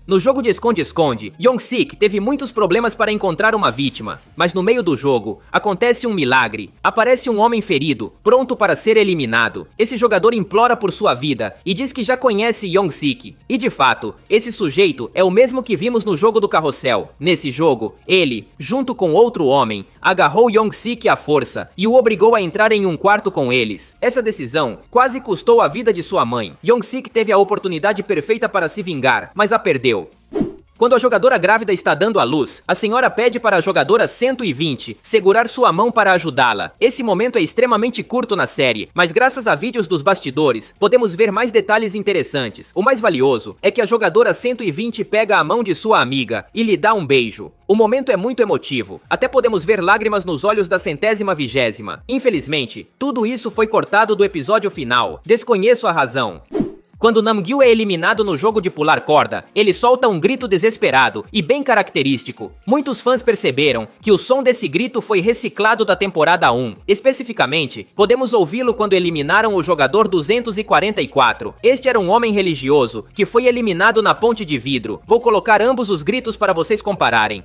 No jogo de esconde-esconde, Young-sik teve muitos problemas para encontrar uma vítima, mas no meio do jogo, acontece um milagre. Aparece um homem ferido, pronto para ser eliminado. Esse jogador implora por sua vida e diz que já conhece Young-sik. E de fato, esse sujeito é o mesmo que vimos no jogo do carrossel. Nesse jogo, ele, junto com outro homem, agarrou Young-sik à força e o obrigou a entrar em um quarto com eles. Essa decisão quase custou a vida de sua mãe. Young-sik teve a oportunidade perfeita para se vingar, mas a perdeu. Quando a jogadora grávida está dando à luz, a senhora pede para a jogadora 120 segurar sua mão para ajudá-la. Esse momento é extremamente curto na série, mas graças a vídeos dos bastidores, podemos ver mais detalhes interessantes. O mais valioso é que a jogadora 120 pega a mão de sua amiga e lhe dá um beijo. O momento é muito emotivo, até podemos ver lágrimas nos olhos da 120ª. Infelizmente, tudo isso foi cortado do episódio final. Desconheço a razão. Quando Namgyu é eliminado no jogo de pular corda, ele solta um grito desesperado e bem característico. Muitos fãs perceberam que o som desse grito foi reciclado da temporada 1. Especificamente, podemos ouvi-lo quando eliminaram o jogador 244. Este era um homem religioso que foi eliminado na ponte de vidro. Vou colocar ambos os gritos para vocês compararem.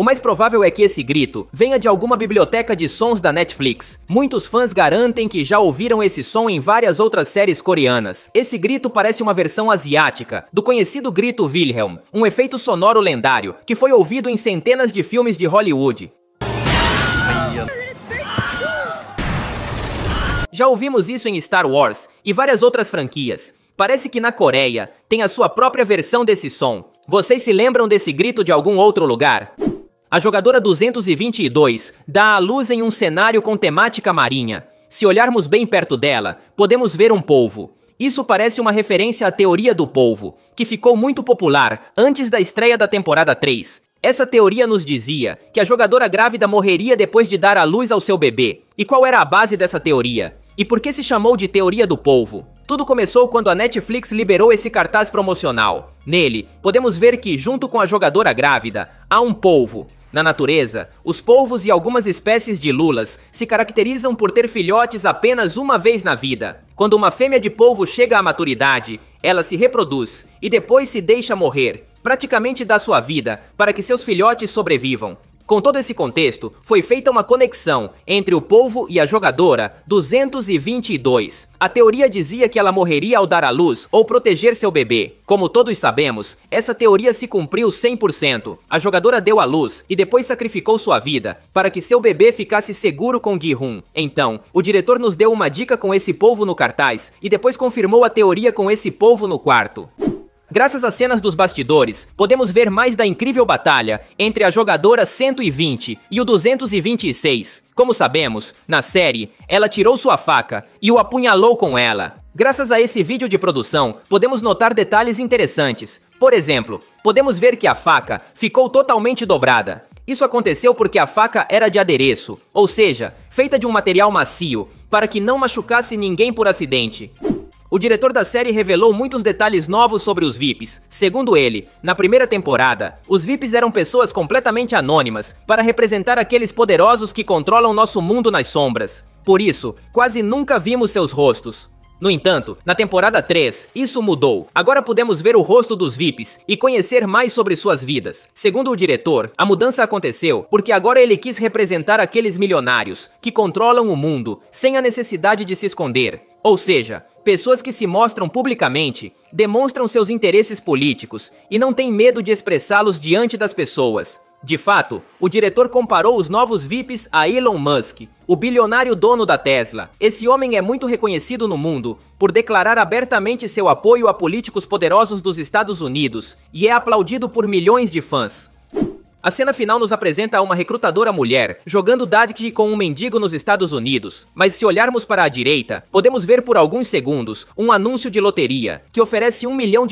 O mais provável é que esse grito venha de alguma biblioteca de sons da Netflix. Muitos fãs garantem que já ouviram esse som em várias outras séries coreanas. Esse grito parece uma versão asiática do conhecido grito Wilhelm, um efeito sonoro lendário que foi ouvido em centenas de filmes de Hollywood. Já ouvimos isso em Star Wars e várias outras franquias. Parece que na Coreia tem a sua própria versão desse som. Vocês se lembram desse grito de algum outro lugar? A jogadora 222 dá à luz em um cenário com temática marinha. Se olharmos bem perto dela, podemos ver um polvo. Isso parece uma referência à teoria do polvo, que ficou muito popular antes da estreia da temporada 3. Essa teoria nos dizia que a jogadora grávida morreria depois de dar à luz ao seu bebê. E qual era a base dessa teoria? E por que se chamou de teoria do polvo? Tudo começou quando a Netflix liberou esse cartaz promocional. Nele, podemos ver que, junto com a jogadora grávida, há um polvo. Na natureza, os polvos e algumas espécies de lulas se caracterizam por ter filhotes apenas uma vez na vida. Quando uma fêmea de polvo chega à maturidade, ela se reproduz e depois se deixa morrer, praticamente dá sua vida para que seus filhotes sobrevivam. Com todo esse contexto, foi feita uma conexão entre o polvo e a jogadora 222. A teoria dizia que ela morreria ao dar à luz ou proteger seu bebê. Como todos sabemos, essa teoria se cumpriu 100%. A jogadora deu à luz e depois sacrificou sua vida para que seu bebê ficasse seguro com Gi-hun. Então, o diretor nos deu uma dica com esse polvo no cartaz e depois confirmou a teoria com esse polvo no quarto. Graças às cenas dos bastidores, podemos ver mais da incrível batalha entre a jogadora 120 e o 226. Como sabemos, na série, ela tirou sua faca e o apunhalou com ela. Graças a esse vídeo de produção, podemos notar detalhes interessantes. Por exemplo, podemos ver que a faca ficou totalmente dobrada. Isso aconteceu porque a faca era de adereço, ou seja, feita de um material macio, para que não machucasse ninguém por acidente. O diretor da série revelou muitos detalhes novos sobre os VIPs. Segundo ele, na primeira temporada, os VIPs eram pessoas completamente anônimas para representar aqueles poderosos que controlam nosso mundo nas sombras. Por isso, quase nunca vimos seus rostos. No entanto, na temporada 3, isso mudou. Agora podemos ver o rosto dos VIPs e conhecer mais sobre suas vidas. Segundo o diretor, a mudança aconteceu porque agora ele quis representar aqueles milionários que controlam o mundo sem a necessidade de se esconder. Ou seja, pessoas que se mostram publicamente, demonstram seus interesses políticos e não têm medo de expressá-los diante das pessoas. De fato, o diretor comparou os novos VIPs a Elon Musk, o bilionário dono da Tesla. Esse homem é muito reconhecido no mundo por declarar abertamente seu apoio a políticos poderosos dos Estados Unidos e é aplaudido por milhões de fãs. A cena final nos apresenta uma recrutadora mulher jogando Dadkid com um mendigo nos Estados Unidos, mas se olharmos para a direita, podemos ver por alguns segundos um anúncio de loteria, que oferece $1 milhão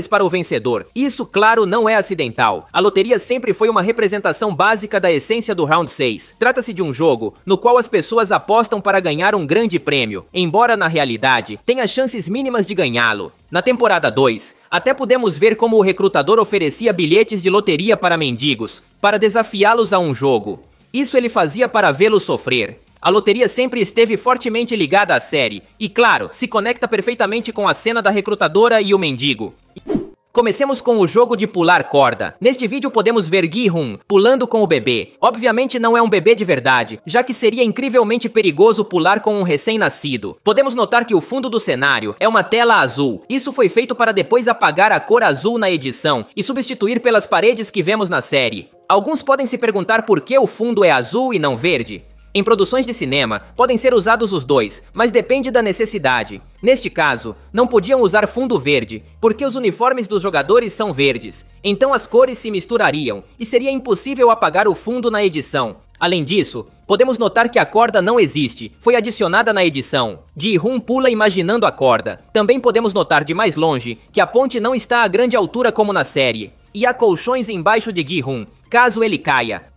para o vencedor. Isso, claro, não é acidental. A loteria sempre foi uma representação básica da essência do Round 6. Trata-se de um jogo no qual as pessoas apostam para ganhar um grande prêmio, embora na realidade tenha chances mínimas de ganhá-lo. Na temporada 2, até pudemos ver como o recrutador oferecia bilhetes de loteria para mendigos, para desafiá-los a um jogo. Isso ele fazia para vê-los sofrer. A loteria sempre esteve fortemente ligada à série, e claro, se conecta perfeitamente com a cena da recrutadora e o mendigo. Comecemos com o jogo de pular corda. Neste vídeo podemos ver Gi-hun pulando com o bebê. Obviamente não é um bebê de verdade, já que seria incrivelmente perigoso pular com um recém-nascido. Podemos notar que o fundo do cenário é uma tela azul. Isso foi feito para depois apagar a cor azul na edição e substituir pelas paredes que vemos na série. Alguns podem se perguntar por que o fundo é azul e não verde. Em produções de cinema, podem ser usados os dois, mas depende da necessidade. Neste caso, não podiam usar fundo verde, porque os uniformes dos jogadores são verdes. Então as cores se misturariam, e seria impossível apagar o fundo na edição. Além disso, podemos notar que a corda não existe, foi adicionada na edição. Gi-hun pula imaginando a corda. Também podemos notar de mais longe que a ponte não está a grande altura como na série. E há colchões embaixo de Gi-hun, caso ele caia.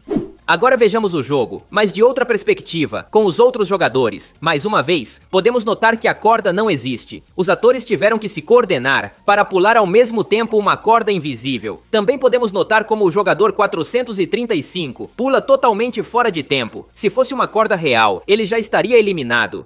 Agora vejamos o jogo, mas de outra perspectiva, com os outros jogadores. Mais uma vez, podemos notar que a corda não existe. Os atores tiveram que se coordenar para pular ao mesmo tempo uma corda invisível. Também podemos notar como o jogador 435 pula totalmente fora de tempo. Se fosse uma corda real, ele já estaria eliminado.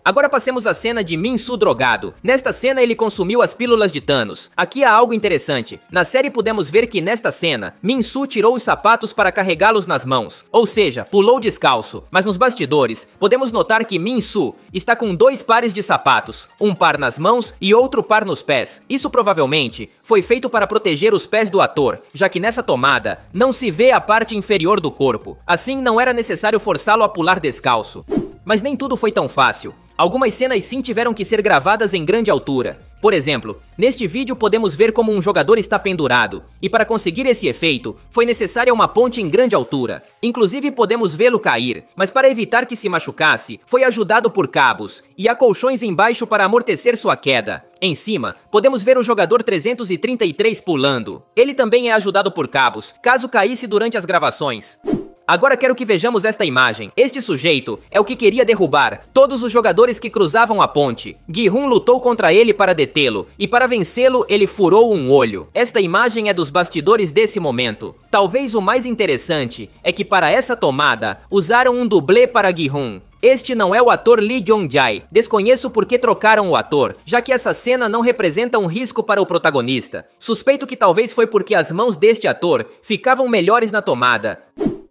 Agora passemos à cena de Min-Soo drogado. Nesta cena ele consumiu as pílulas de Thanos. Aqui há algo interessante. Na série pudemos ver que nesta cena, Min-Soo tirou os sapatos para carregá-los nas mãos. Ou seja, pulou descalço. Mas nos bastidores, podemos notar que Min-Soo está com 2 pares de sapatos. Um par nas mãos e outro par nos pés. Isso provavelmente foi feito para proteger os pés do ator, já que nessa tomada não se vê a parte inferior do corpo. Assim não era necessário forçá-lo a pular descalço. Mas nem tudo foi tão fácil. Algumas cenas sim tiveram que ser gravadas em grande altura. Por exemplo, neste vídeo podemos ver como um jogador está pendurado, e para conseguir esse efeito, foi necessária uma ponte em grande altura. Inclusive podemos vê-lo cair, mas para evitar que se machucasse, foi ajudado por cabos, e há colchões embaixo para amortecer sua queda. Em cima, podemos ver o jogador 333 pulando. Ele também é ajudado por cabos, caso caísse durante as gravações. Agora quero que vejamos esta imagem. Este sujeito é o que queria derrubar todos os jogadores que cruzavam a ponte. Gi-hun lutou contra ele para detê-lo, e para vencê-lo ele furou um olho. Esta imagem é dos bastidores desse momento. Talvez o mais interessante é que para essa tomada, usaram um dublê para Gi-hun. Este não é o ator Lee Jong-jae. Desconheço por que trocaram o ator, já que essa cena não representa um risco para o protagonista. Suspeito que talvez foi porque as mãos deste ator ficavam melhores na tomada.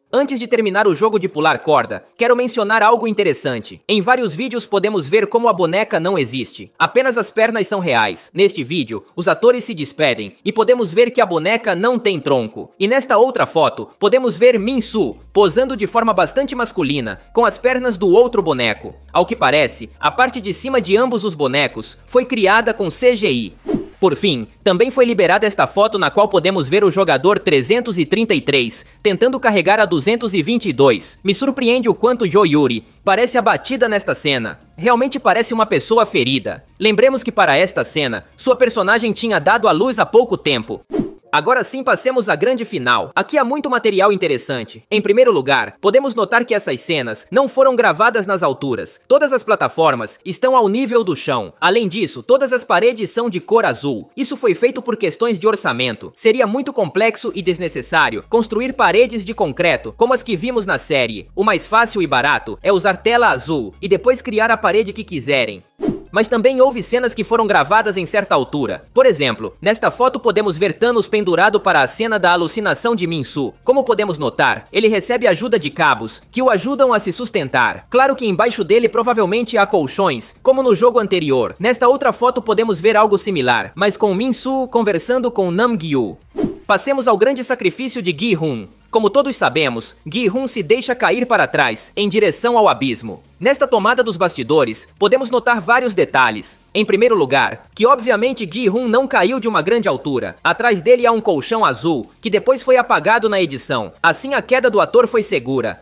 Antes de terminar o jogo de pular corda, quero mencionar algo interessante. Em vários vídeos podemos ver como a boneca não existe. Apenas as pernas são reais. Neste vídeo, os atores se despedem e podemos ver que a boneca não tem tronco. E nesta outra foto, podemos ver Min-Soo posando de forma bastante masculina, com as pernas do outro boneco. Ao que parece, a parte de cima de ambos os bonecos foi criada com CGI. Por fim, também foi liberada esta foto na qual podemos ver o jogador 333 tentando carregar a 222. Me surpreende o quanto Jo Yuri parece abatida nesta cena. Realmente parece uma pessoa ferida. Lembremos que para esta cena, sua personagem tinha dado à luz há pouco tempo. Agora sim passemos à grande final. Aqui há muito material interessante. Em primeiro lugar, podemos notar que essas cenas não foram gravadas nas alturas. Todas as plataformas estão ao nível do chão. Além disso, todas as paredes são de cor azul. Isso foi feito por questões de orçamento. Seria muito complexo e desnecessário construir paredes de concreto, como as que vimos na série. O mais fácil e barato é usar tela azul e depois criar a parede que quiserem. Mas também houve cenas que foram gravadas em certa altura. Por exemplo, nesta foto podemos ver Thanos pendurado para a cena da alucinação de Min-Soo. Como podemos notar, ele recebe ajuda de cabos, que o ajudam a se sustentar. Claro que embaixo dele provavelmente há colchões, como no jogo anterior. Nesta outra foto podemos ver algo similar, mas com Min-Soo conversando com Nam Gyu. Passemos ao grande sacrifício de Gi-hun. Como todos sabemos, Gi-hun se deixa cair para trás, em direção ao abismo. Nesta tomada dos bastidores, podemos notar vários detalhes. Em primeiro lugar, que obviamente Gi-hun não caiu de uma grande altura. Atrás dele há um colchão azul, que depois foi apagado na edição. Assim a queda do ator foi segura.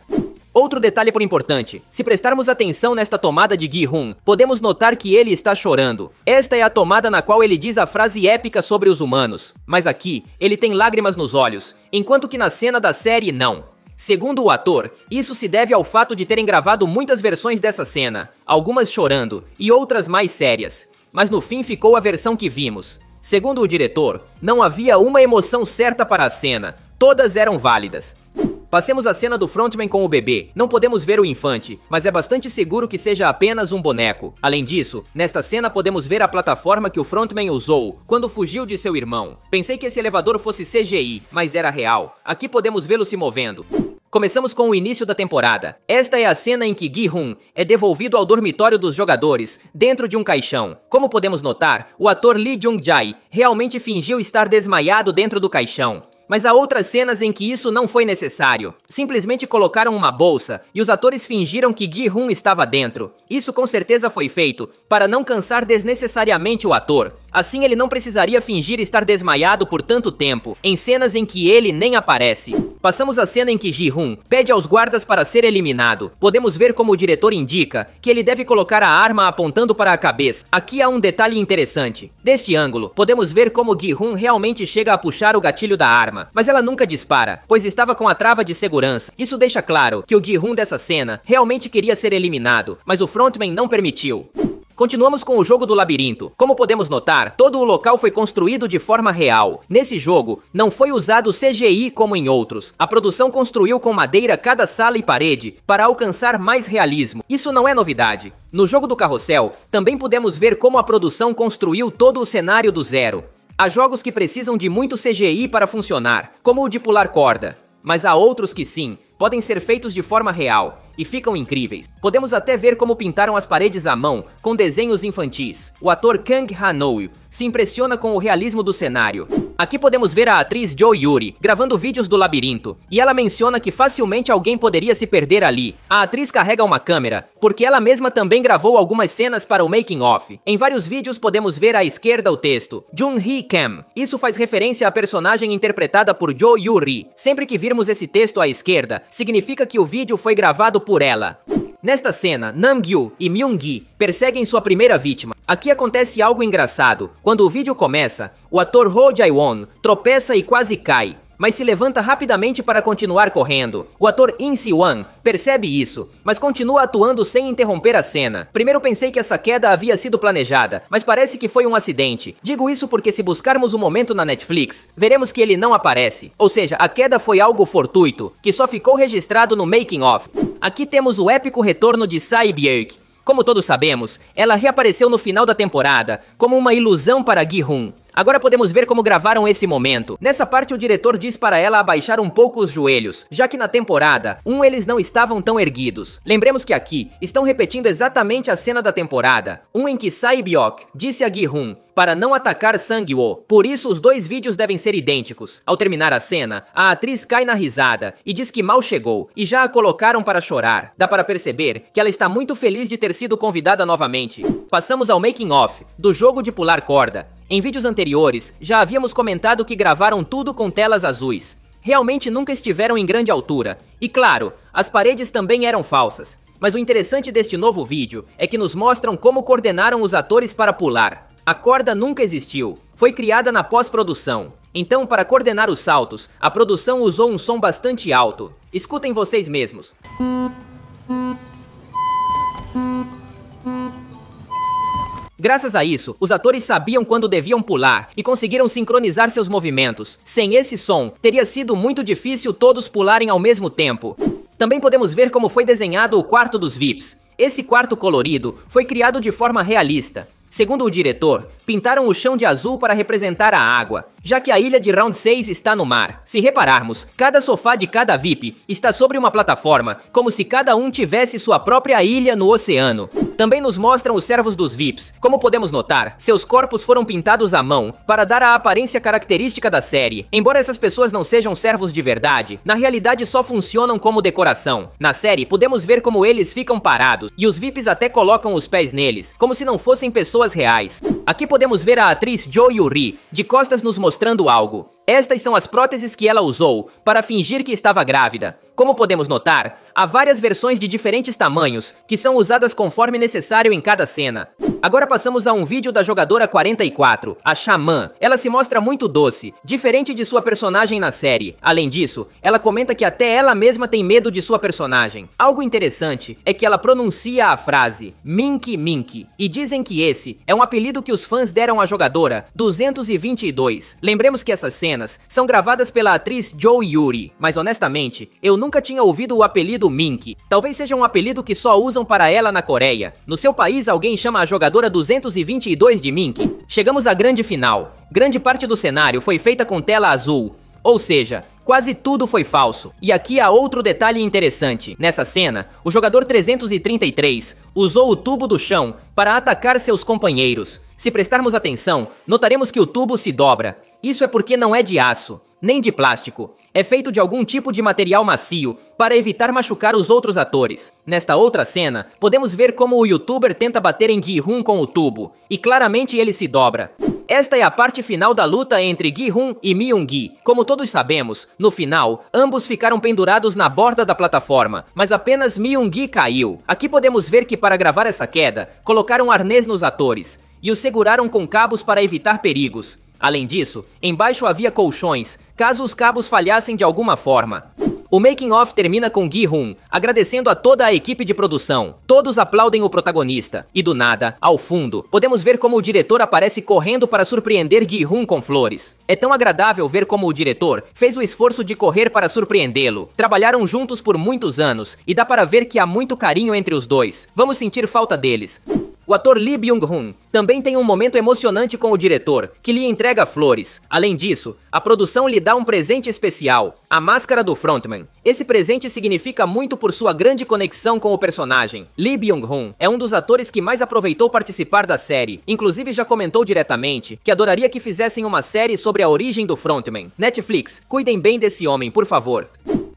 Outro detalhe por importante, se prestarmos atenção nesta tomada de Gi-hun, podemos notar que ele está chorando. Esta é a tomada na qual ele diz a frase épica sobre os humanos, mas aqui, ele tem lágrimas nos olhos, enquanto que na cena da série, não. Segundo o ator, isso se deve ao fato de terem gravado muitas versões dessa cena, algumas chorando e outras mais sérias, mas no fim ficou a versão que vimos. Segundo o diretor, não havia uma emoção certa para a cena, todas eram válidas. Passemos a cena do frontman com o bebê. Não podemos ver o infante, mas é bastante seguro que seja apenas um boneco. Além disso, nesta cena podemos ver a plataforma que o frontman usou quando fugiu de seu irmão. Pensei que esse elevador fosse CGI, mas era real. Aqui podemos vê-lo se movendo. Começamos com o início da temporada. Esta é a cena em que Gi-hun é devolvido ao dormitório dos jogadores, dentro de um caixão. Como podemos notar, o ator Lee Jung-jae realmente fingiu estar desmaiado dentro do caixão. Mas há outras cenas em que isso não foi necessário. Simplesmente colocaram uma bolsa e os atores fingiram que Gi-hun estava dentro. Isso com certeza foi feito para não cansar desnecessariamente o ator. Assim ele não precisaria fingir estar desmaiado por tanto tempo, em cenas em que ele nem aparece. Passamos a cena em que Gi-hun pede aos guardas para ser eliminado. Podemos ver como o diretor indica que ele deve colocar a arma apontando para a cabeça. Aqui há um detalhe interessante. Deste ângulo, podemos ver como Gi-hun realmente chega a puxar o gatilho da arma, mas ela nunca dispara, pois estava com a trava de segurança. Isso deixa claro que o Gi-hun dessa cena realmente queria ser eliminado, mas o frontman não permitiu. Continuamos com o jogo do labirinto. Como podemos notar, todo o local foi construído de forma real. Nesse jogo, não foi usado CGI como em outros. A produção construiu com madeira cada sala e parede para alcançar mais realismo. Isso não é novidade. No jogo do Carrossel, também podemos ver como a produção construiu todo o cenário do zero. Há jogos que precisam de muito CGI para funcionar, como o de pular corda. Mas há outros que sim, podem ser feitos de forma real e ficam incríveis. Podemos até ver como pintaram as paredes à mão, com desenhos infantis. O ator Kang Ha-neul se impressiona com o realismo do cenário. Aqui podemos ver a atriz Jo Yuri gravando vídeos do labirinto, e ela menciona que facilmente alguém poderia se perder ali. A atriz carrega uma câmera, porque ela mesma também gravou algumas cenas para o making of. Em vários vídeos podemos ver à esquerda o texto Jun-hee Kim. Isso faz referência à personagem interpretada por Jo Yuri. Sempre que virmos esse texto à esquerda, significa que o vídeo foi gravado por ela. Nesta cena, Nam-gyu e Myung-gi perseguem sua primeira vítima. Aqui acontece algo engraçado. Quando o vídeo começa, o ator Ho Jae-won tropeça e quase cai, mas se levanta rapidamente para continuar correndo. O ator In Si-wan percebe isso, mas continua atuando sem interromper a cena. Primeiro pensei que essa queda havia sido planejada, mas parece que foi um acidente. Digo isso porque se buscarmos o momento na Netflix, veremos que ele não aparece. Ou seja, a queda foi algo fortuito, que só ficou registrado no making of. Aqui temos o épico retorno de Sae Byeok. Como todos sabemos, ela reapareceu no final da temporada, como uma ilusão para Gi-hun. Agora podemos ver como gravaram esse momento. Nessa parte o diretor diz para ela abaixar um pouco os joelhos, já que na temporada 1 eles não estavam tão erguidos. Lembremos que aqui estão repetindo exatamente a cena da temporada 1 em que Sae Byeok disse a Gi-hun para não atacar Sang-woo. Por isso os dois vídeos devem ser idênticos. Ao terminar a cena, a atriz cai na risada e diz que mal chegou e já a colocaram para chorar. Dá para perceber que ela está muito feliz de ter sido convidada novamente. Passamos ao making of do jogo de pular corda. Em vídeos anteriores, já havíamos comentado que gravaram tudo com telas azuis. Realmente nunca estiveram em grande altura. E claro, as paredes também eram falsas. Mas o interessante deste novo vídeo é que nos mostram como coordenaram os atores para pular. A corda nunca existiu, foi criada na pós-produção. Então, para coordenar os saltos, a produção usou um som bastante alto. Escutem vocês mesmos. Graças a isso, os atores sabiam quando deviam pular e conseguiram sincronizar seus movimentos. Sem esse som, teria sido muito difícil todos pularem ao mesmo tempo. Também podemos ver como foi desenhado o quarto dos VIPs. Esse quarto colorido foi criado de forma realista. Segundo o diretor, pintaram o chão de azul para representar a água. já que a ilha de Round 6 está no mar. Se repararmos, cada sofá de cada VIP está sobre uma plataforma, como se cada um tivesse sua própria ilha no oceano. Também nos mostram os servos dos VIPs. Como podemos notar, seus corpos foram pintados à mão para dar a aparência característica da série. Embora essas pessoas não sejam servos de verdade, na realidade só funcionam como decoração. Na série, podemos ver como eles ficam parados, e os VIPs até colocam os pés neles, como se não fossem pessoas reais. Aqui podemos ver a atriz Jo Yuri, de costas nos mostrando algo. Estas são as próteses que ela usou para fingir que estava grávida. Como podemos notar, há várias versões de diferentes tamanhos, que são usadas conforme necessário em cada cena. Agora passamos a um vídeo da jogadora 44, a Xamã. Ela se mostra muito doce, diferente de sua personagem na série. Além disso, ela comenta que até ela mesma tem medo de sua personagem. Algo interessante é que ela pronuncia a frase Minky Minky, e dizem que esse é um apelido que os fãs deram à jogadora 222. Lembremos que essas cenas são gravadas pela atriz Jo Yuri, mas honestamente, eu nunca tinha ouvido o apelido Minky. Talvez seja um apelido que só usam para ela na Coreia. No seu país, alguém chama a jogadora 222 de Minky. Chegamos à grande final. Grande parte do cenário foi feita com tela azul, ou seja, quase tudo foi falso. E aqui há outro detalhe interessante. Nessa cena, o jogador 333 usou o tubo do chão para atacar seus companheiros. Se prestarmos atenção, notaremos que o tubo se dobra. Isso é porque não é de aço, nem de plástico. É feito de algum tipo de material macio para evitar machucar os outros atores. Nesta outra cena, podemos ver como o youtuber tenta bater em Gi-hun com o tubo, e claramente ele se dobra. Esta é a parte final da luta entre Gi-hun e Myung-gi. Como todos sabemos, no final, ambos ficaram pendurados na borda da plataforma, mas apenas Myung-gi caiu. Aqui podemos ver que para gravar essa queda, colocaram arnês nos atores, e os seguraram com cabos para evitar perigos. Além disso, embaixo havia colchões, caso os cabos falhassem de alguma forma. O making-of termina com Gi-hun agradecendo a toda a equipe de produção. Todos aplaudem o protagonista. E do nada, ao fundo, podemos ver como o diretor aparece correndo para surpreender Gi-hun com flores. É tão agradável ver como o diretor fez o esforço de correr para surpreendê-lo. Trabalharam juntos por muitos anos, e dá para ver que há muito carinho entre os dois. Vamos sentir falta deles. O ator Lee Byung-hun também tem um momento emocionante com o diretor, que lhe entrega flores. Além disso, a produção lhe dá um presente especial, a máscara do frontman. Esse presente significa muito por sua grande conexão com o personagem. Lee Byung-hun é um dos atores que mais aproveitou participar da série. Inclusive já comentou diretamente que adoraria que fizessem uma série sobre a origem do frontman. Netflix, cuidem bem desse homem, por favor.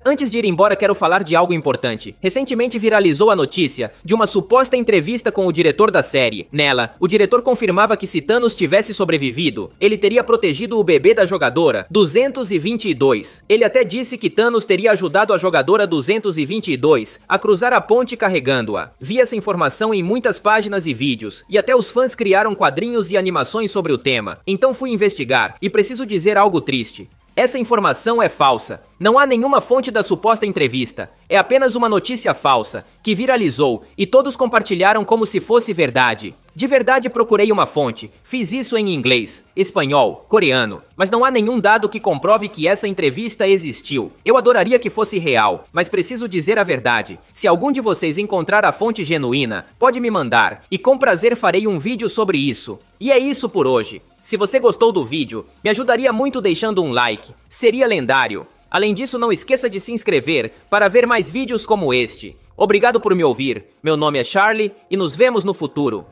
Antes de ir embora, quero falar de algo importante. Recentemente viralizou a notícia de uma suposta entrevista com o diretor da série. Nela, o diretor confirmava que se Thanos tivesse sobrevivido, ele teria protegido o bebê da jogadora 222. Ele até disse que Thanos teria ajudado a jogadora 222 a cruzar a ponte carregando-a. Vi essa informação em muitas páginas e vídeos, e até os fãs criaram quadrinhos e animações sobre o tema. Então fui investigar, e preciso dizer algo triste. Essa informação é falsa. Não há nenhuma fonte da suposta entrevista. É apenas uma notícia falsa, que viralizou e todos compartilharam como se fosse verdade. De verdade procurei uma fonte. Fiz isso em inglês, espanhol, coreano. Mas não há nenhum dado que comprove que essa entrevista existiu. Eu adoraria que fosse real, mas preciso dizer a verdade. Se algum de vocês encontrar a fonte genuína, pode me mandar. E com prazer farei um vídeo sobre isso. E é isso por hoje. Se você gostou do vídeo, me ajudaria muito deixando um like. Seria lendário. Além disso, não esqueça de se inscrever para ver mais vídeos como este. Obrigado por me ouvir. Meu nome é Charlie e nos vemos no futuro.